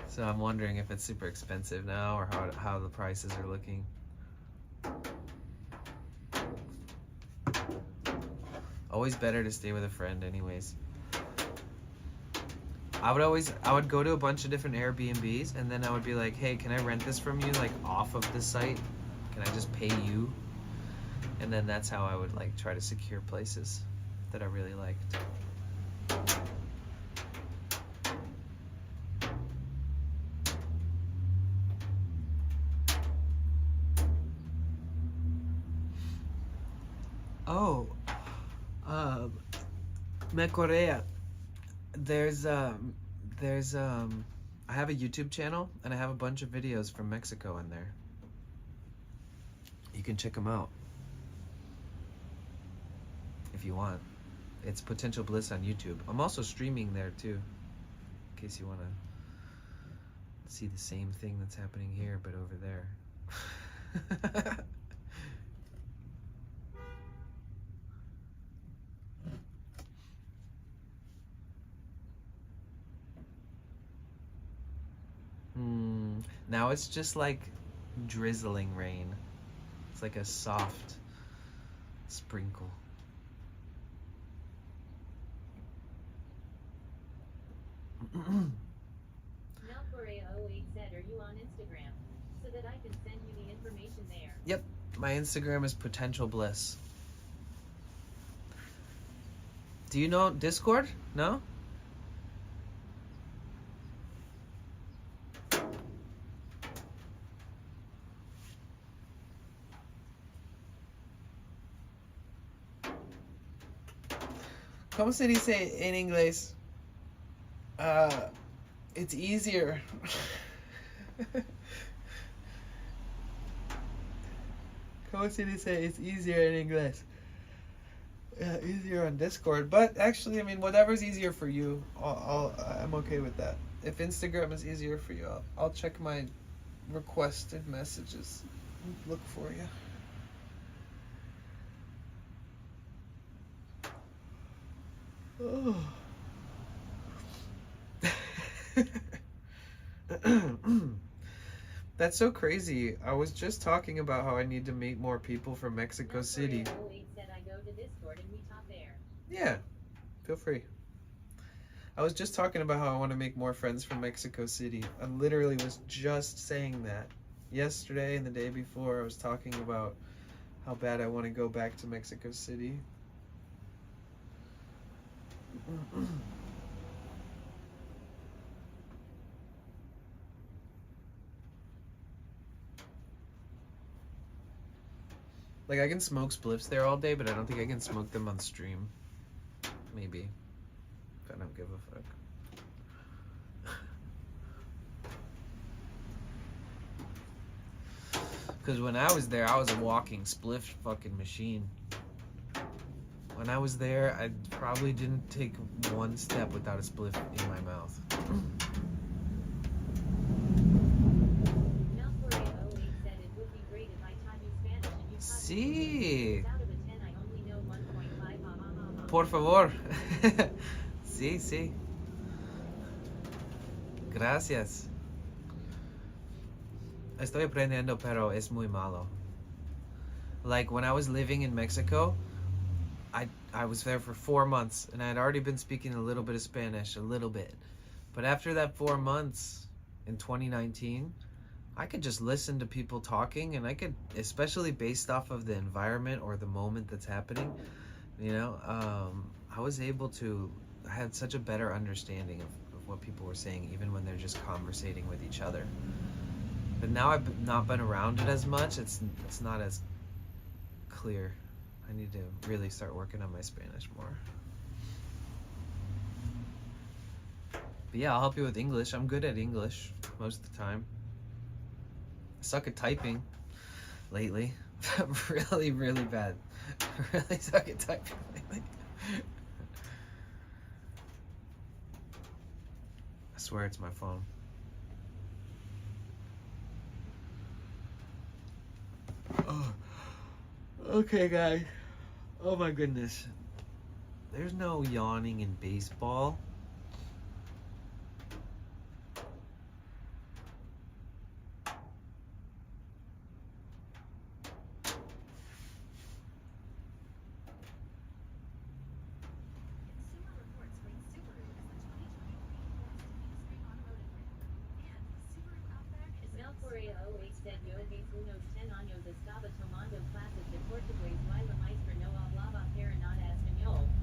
So I'm wondering if it's super expensive now or how the prices are looking. Always better to stay with a friend anyways. I would go to a bunch of different Airbnbs, and then I would be like, hey, can I rent this from you like off of the site? Can I just pay you? And then that's how I would like try to secure places that I really liked. Oh, Me Correa. There's I have a YouTube channel, and I have a bunch of videos from Mexico in there. You can check them out if you want. It's Potential Bliss on YouTube. I'm also streaming there too, in case you want to see the same thing that's happening here but over there. Now it's just like drizzling rain. It's like a soft sprinkle. Melcorea08 said, are you on Instagram? So that I can send you the information there. Yep, my Instagram is Potential Bliss. Do you know Discord? No? ¿Cómo se dice en inglés? It's easier. ¿Cómo se dice? It's easier in English. Easier on Discord, but actually, I mean, whatever's easier for you, I'm okay with that. If Instagram is easier for you, I'll check my requested messages. Look for you. Oh. That's so crazy. I was just talking about how I need to meet more people from Mexico City. Said I go to Discord and we talk there. Yeah, feel free. I was just talking about how I want to make more friends from Mexico City. I literally was just saying that. Yesterday and the day before, I was talking about how bad I want to go back to Mexico City. Like, I can smoke spliffs there all day, but I don't think I can smoke them on stream. Maybe. If I don't give a fuck. Because when I was there, I was a walking spliff fucking machine. When I was there, I probably didn't take one step without a spliff in my mouth. Sí. Por favor. Sí, sí. Gracias. Estoy aprendiendo, pero es muy malo. Like, when I was living in Mexico, I was there for 4 months, and I had already been speaking a little bit of Spanish, a little bit. But after that 4 months, in 2019, I could just listen to people talking, and I could, especially based off of the environment or the moment that's happening, you know, I was able to, I had such a better understanding of what people were saying, even when they're just conversating with each other. But now I've not been around it as much, it's not as clear. I need to really start working on my Spanish more. But yeah, I'll help you with English. I'm good at English most of the time. I suck at typing lately. really, really bad. Really suck at typing lately. I swear it's my phone. Oh. Okay, guys. Oh my goodness. There's no yawning in baseball.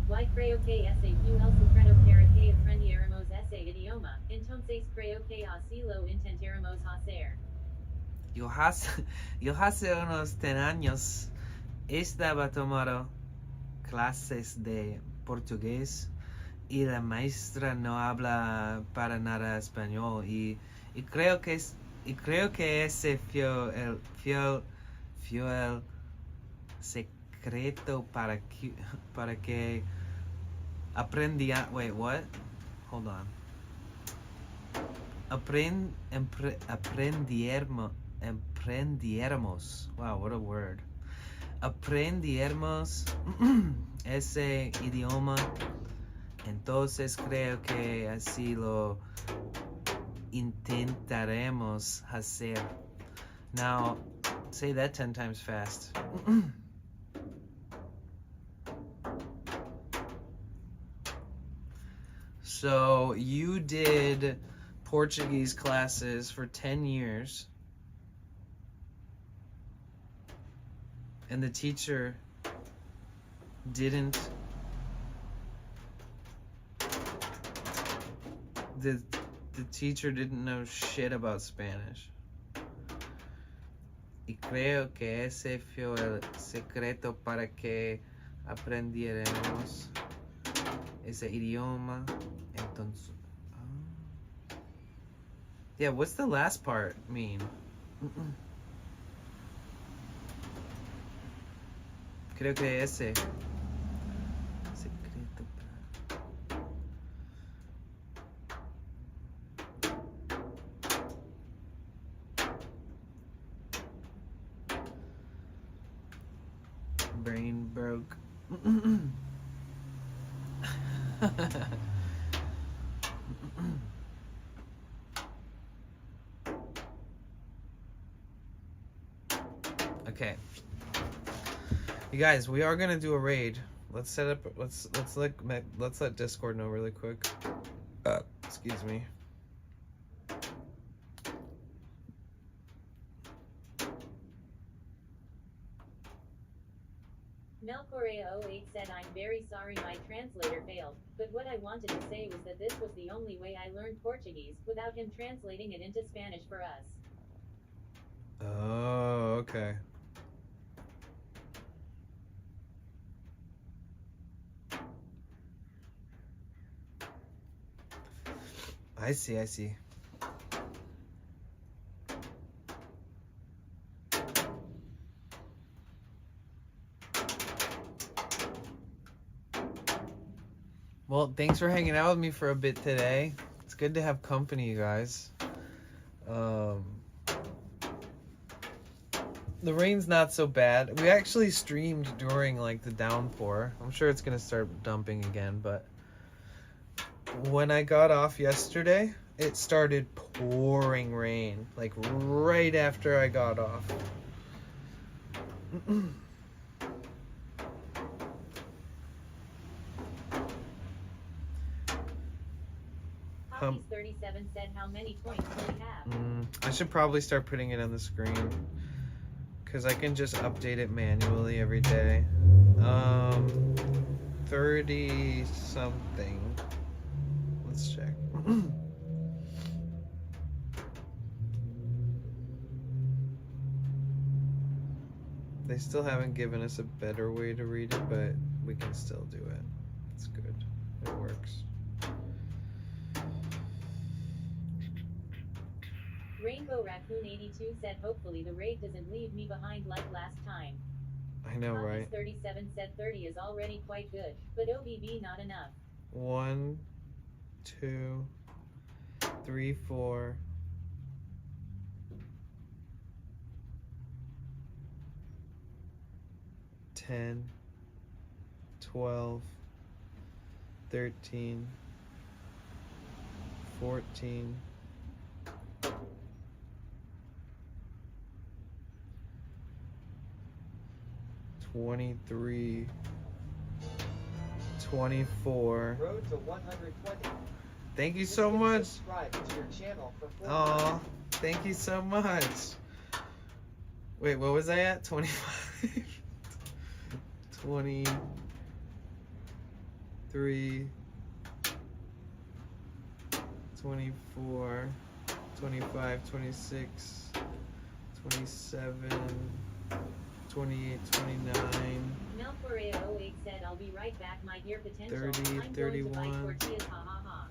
Why creo que ese el secreto para que aprendiéramos ese idioma, entonces creo que así lo intentaremos hacer. Yo hace unos 10 años estaba tomando clases de portugués y la maestra no habla para nada español y creo que ese fue el secreto para que wait, what? Hold on. Aprendiéramos. Wow, what a word. Aprendiéramos ese idioma. Entonces creo que así lo intentaremos hacer. Now, say that 10 times fast. So you did Portuguese classes for 10 years, and the teacher didn't, the teacher didn't know shit about Spanish. Y creo que ese fue el secreto para que aprendiéramos ese idioma. Entonces, yeah, what's the last part mean? Creo que ese secreto Brain broke. Okay. You guys, we are gonna do a raid. Let's set up. Let's let Discord know really quick. Excuse me. Melcorea08 said, I'm very sorry my translator failed, but what I wanted to say was that this was the only way I learned Portuguese, without him translating it into Spanish for us. Oh, okay. I see, I see. Well, thanks for hanging out with me for a bit today. It's good to have company, you guys. The rain's not so bad. We actually streamed during like the downpour. I'm sure it's gonna start dumping again, but when I got off yesterday, it started pouring rain, like right after I got off. Hoppies37 said, how many points do we have? I should probably start putting it on the screen, because I can just update it manually every day. 30 something. Let's check. They still haven't given us a better way to read it, but we can still do it. It's good. It works. Rainbow Raccoon 82 said, hopefully the raid doesn't leave me behind like last time. I know, right? 37 said 30 is already quite good, but OBB not enough. 1, 2, 3, 4. 10, 12, 13, 14, 23, 24. Road to 120. Thank you so much. Subscribe to your channel for 4 Oh, thank you so much. Wait, what was I at? 25? 23, 24, 25, 26, 27, 28, 29. Melcorea08 said, I'll be right back, my dear potential. 30, I'm 31. going to buy tortillas, ha ha ha.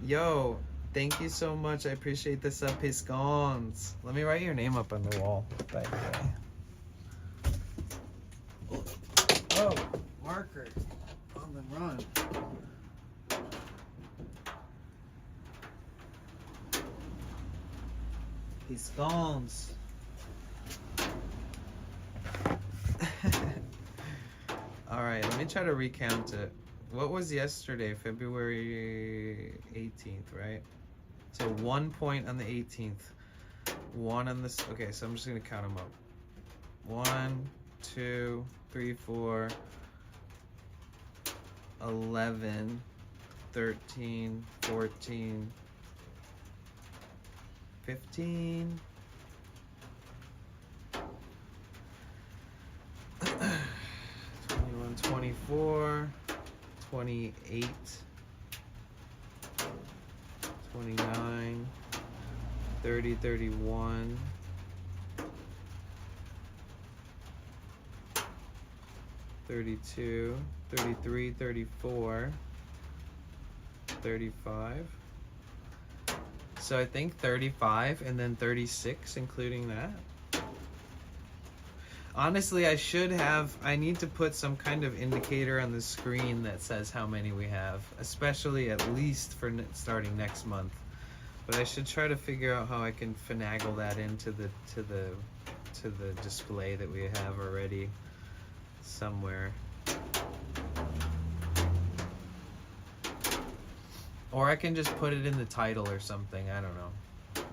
Yo, thank you so much. I appreciate the sub piscons. Let me write your name up on the wall, by the way. Oh, marker on the run. Piscons. Alright, let me try to recount it. What was yesterday? February 18th, right? So 1 point on the 18th. 1 on this. Okay, so I'm just going to count them up. 1, 2, 3, 4, 11, 13, 14, 15. 21, 24, 28, 29, 30, 31, 32, 33, 34, 35. So I think 35 and then 36, including that. Honestly, I need to put some kind of indicator on the screen that says how many we have, especially at least for starting next month. But I should try to figure out how I can finagle that into the to the display that we have already somewhere. Or I can just put it in the title or something. I don't know.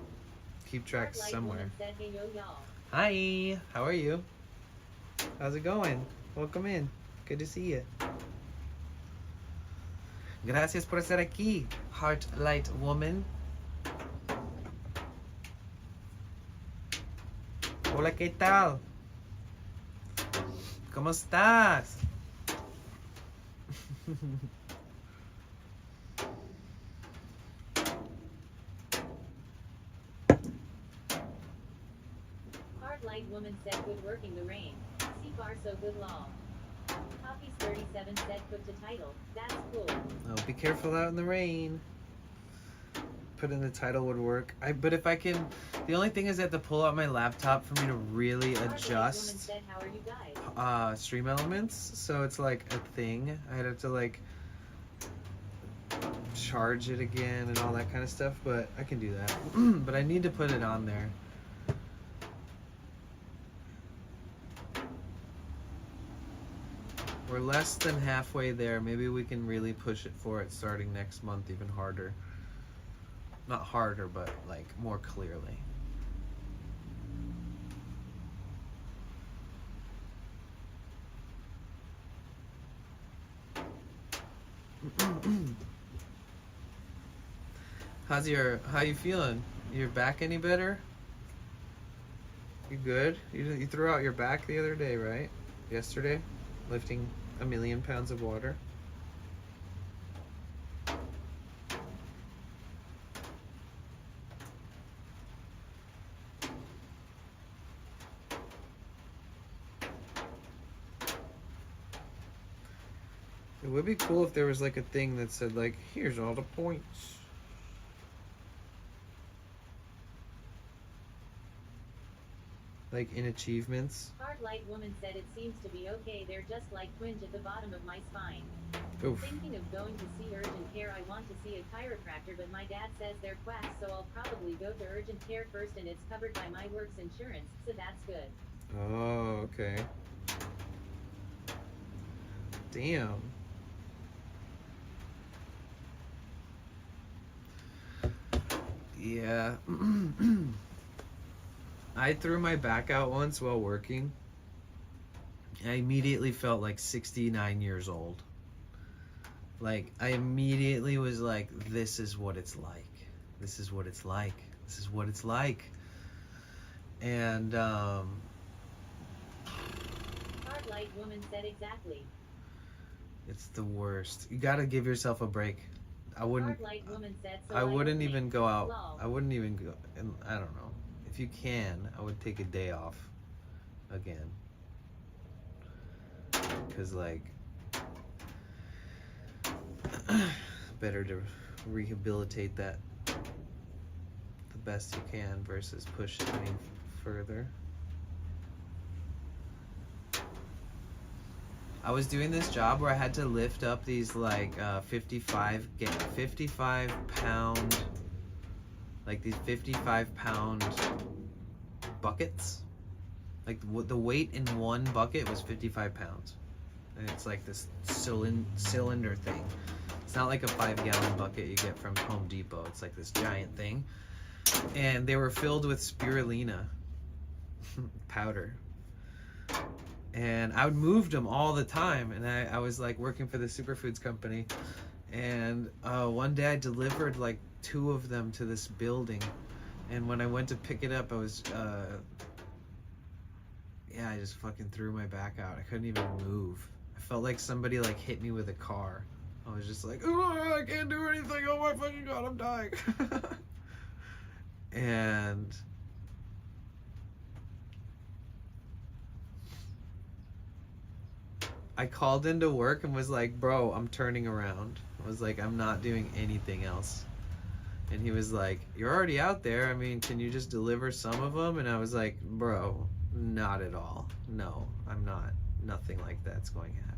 Keep track Heart Light somewhere. Woman said, hey, yo, y'all. Hi, how are you? How's it going? Welcome in. Good to see you. Gracias por estar aquí, Heart Light Woman. Hola, ¿qué tal? ¿Cómo estás? Hard Light Woman said, good working the rain. See bar so good law. Copies 37 said, put to title. That's cool. Oh, be careful out in the rain. Put in the title would work. But if I can, the only thing is I have to pull out my laptop for me to really Hard Light Woman adjust said, how are you guys? Stream Elements. So it's like a thing. I'd have to like charge it again and all that kind of stuff. But I can do that. But I need to put it on there. We're less than halfway there. Maybe we can really push it for it starting next month even harder. Not harder, but like more clearly. How you feeling? Your back any better? You good? You threw out your back the other day, right? Yesterday? Lifting 1,000,000 pounds of water. It would be cool if there was like a thing that said like, here's all the points. Like in achievements. Hard Light Woman said, it seems to be okay. They're just like twinge at the bottom of my spine. Oof. Thinking of going to see urgent care. I want to see a chiropractor, but my dad says they're quacks, so I'll probably go to urgent care first, and it's covered by my work's insurance, so that's good. Oh, okay. Damn. Yeah. I threw my back out once while working. I immediately felt like 69 years old. Like, I immediately was like, this is what it's like. This is what it's like. This is what it's like. And, Hard Light Woman said, exactly. it's the worst. You gotta give yourself a break. I wouldn't. Hard Light Woman said, so I wouldn't don't even think. go out. Lol. I wouldn't even go. And I don't know. If you can, I would take a day off again. Cause like, better to rehabilitate that the best you can versus push it any further. I was doing this job where I had to lift up these like 55 pound, like these 55 pound buckets. Like the weight in one bucket was 55 pounds. And it's like this cylinder thing. It's not like a 5-gallon bucket you get from Home Depot. It's like this giant thing. And they were filled with spirulina powder. And I would move them all the time. And I was like working for the superfoods company. And one day I delivered like 2 of them to this building. And when I went to pick it up, I was, I just fucking threw my back out. I couldn't even move. I felt like somebody like hit me with a car. I was just like, oh, I can't do anything. Oh my fucking God, I'm dying. And I called into work and was like, bro, I'm turning around. I was like, I'm not doing anything else. And he was like, you're already out there. I mean, can you just deliver some of them? And I was like, bro, not at all. No, I'm not. Nothing like that's going to happen.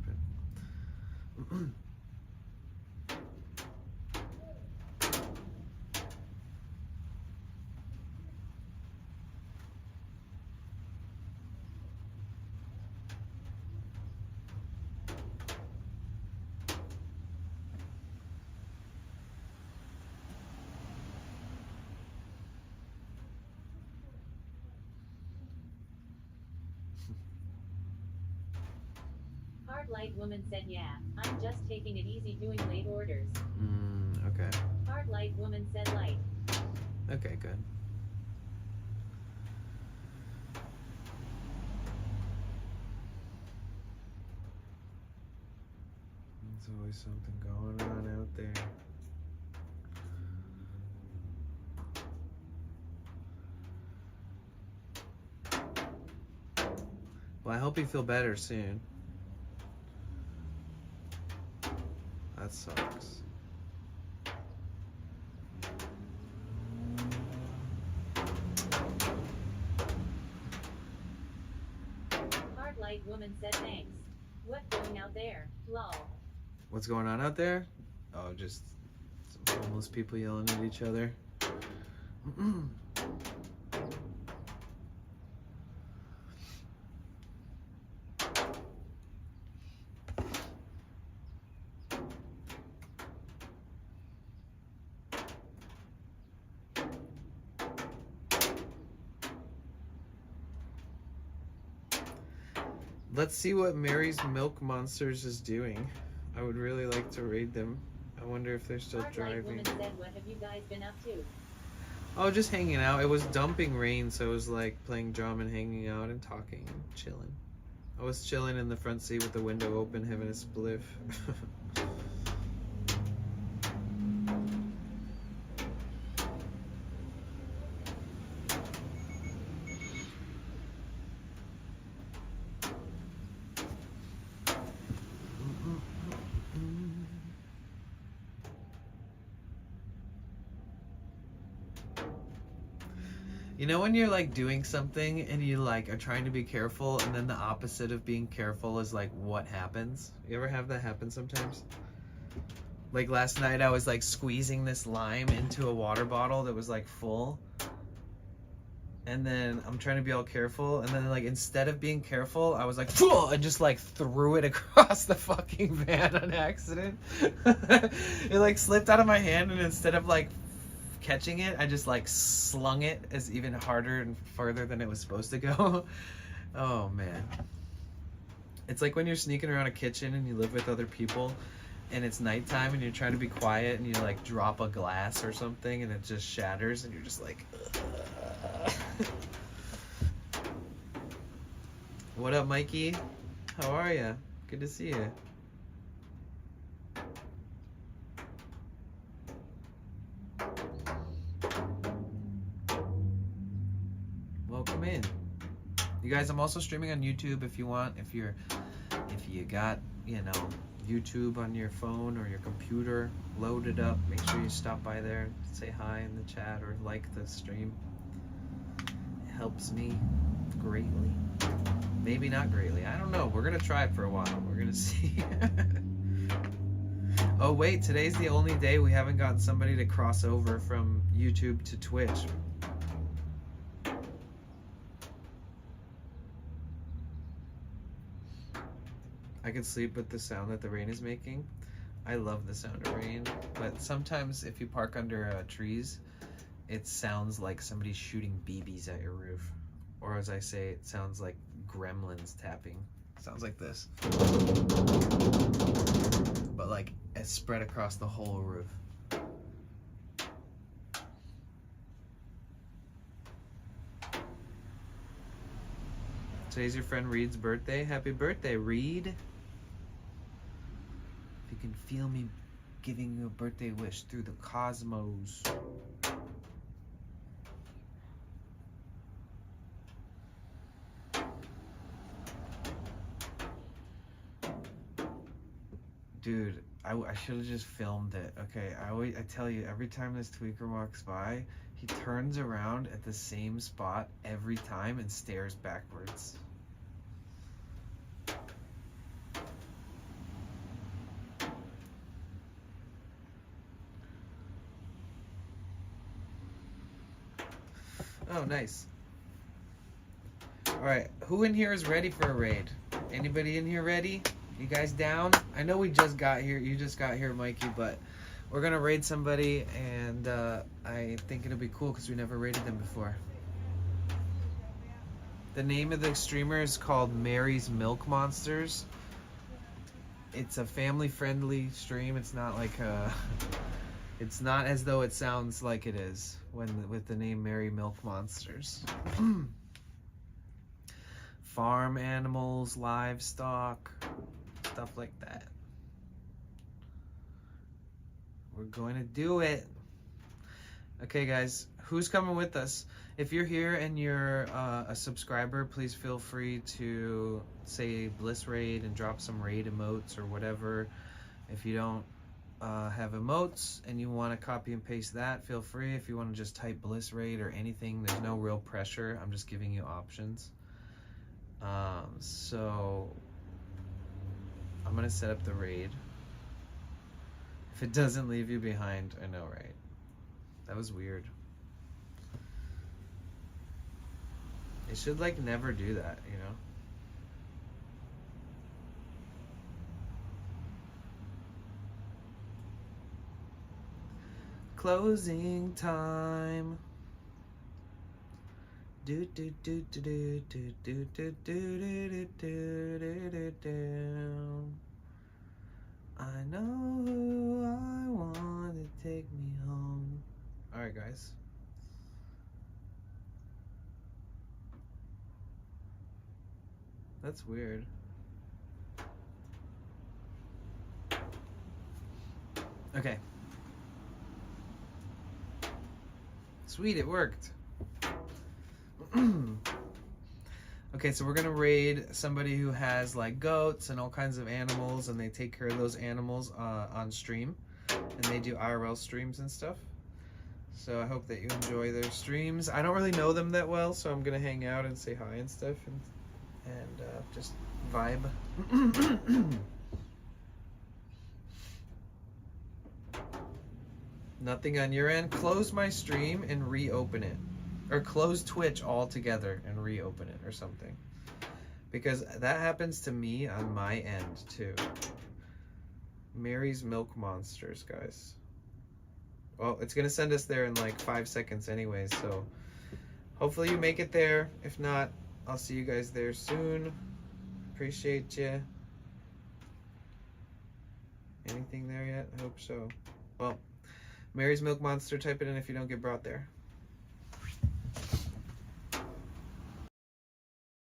Hard Light Woman said, yeah, I'm just taking it easy doing late orders. Okay. Hard Light Woman said light. Okay, good. There's always something going on out there. Well, I hope you feel better soon. That sucks. Hard Light Woman said thanks. What going out there? Lol. What's going on out there? Oh, just some homeless people yelling at each other. Let's see what Mary's Milk Monsters is doing. I would really like to raid them. I wonder if they're still Hard Light driving. Woman said, what have you guys been up to? Oh, just hanging out. It was dumping rain, so it was like playing drum and hanging out and talking and chilling. I was chilling in the front seat with the window open, having a spliff. You know when you're like doing something and you like are trying to be careful and then the opposite of being careful is like what happens? You ever have that happen sometimes? Like last night I was like squeezing this lime into a water bottle that was like full. And then I'm trying to be all careful and then like instead of being careful I was like and just like threw it across the fucking van on accident. It like slipped out of my hand and instead of like catching it, I just like slung it as even harder and further than it was supposed to go. Oh man. It's like when you're sneaking around a kitchen and you live with other people and it's nighttime and you're trying to be quiet and you like drop a glass or something and it just shatters and you're just like What up, Mikey? How are ya? Good to see you. Welcome in. You guys, I'm also streaming on YouTube if you want. If you got, you know, YouTube on your phone or your computer, load it up. Make sure you stop by there, say hi in the chat or like the stream. It helps me greatly. Maybe not greatly. I don't know. We're gonna try it for a while. We're gonna see. Oh wait, today's the only day we haven't gotten somebody to cross over from YouTube to Twitch. I could sleep with the sound that the rain is making. I love the sound of rain, but sometimes if you park under trees, it sounds like somebody's shooting BBs at your roof. Or as I say, it sounds like gremlins tapping. It sounds like this. But like it's spread across the whole roof. Today's your friend Reed's birthday. Happy birthday, Reed. If you can feel me giving you a birthday wish through the cosmos. Dude, I should have just filmed it. Okay, I tell you, every time this tweaker walks by, he turns around at the same spot every time and stares backwards. Oh, nice. Alright, who in here is ready for a raid? Anybody in here ready? You guys down? I know we just got here, you just got here, Mikey, but we're gonna raid somebody, and I think it'll be cool because we never raided them before. The name of the streamer is called Mary's Milk Monsters. it's a family-friendly stream. It's not like a, it's not as though it sounds like it is with the name Merry Milk Monsters. Farm animals, livestock, stuff like that. We're going to do it. Okay, guys, who's coming with us? If you're here and you're a subscriber, please feel free to say Bliss Raid and drop some raid emotes or whatever. If you don't have emotes and you want to copy and paste that, feel free. If you want to just type Bliss Raid or anything, there's no real pressure. I'm just giving you options. So I'm going to set up the raid. If it doesn't leave you behind, I know, right? That was weird. It should like never do that, you know? Closing time. Do do do do do do do do do do do do. I know who I want to take me home. All right, guys. That's weird. Okay. Sweet, it worked. Okay, so we're gonna raid somebody who has like goats and all kinds of animals, and they take care of those animals on stream, and they do IRL streams and stuff. So I hope that you enjoy their streams. I don't really know them that well, so I'm gonna hang out and say hi and stuff, and just vibe. Nothing on your end. Close my stream and reopen it. Or close Twitch altogether and reopen it or something. Because that happens to me on my end too. Mary's Milk Monsters, guys. Well, it's going to send us there in like 5 seconds anyways, so hopefully you make it there. If not, I'll see you guys there soon. Appreciate you. Anything there yet? I hope so. Well, Mary's Milk Monster, type it in if you don't get brought there.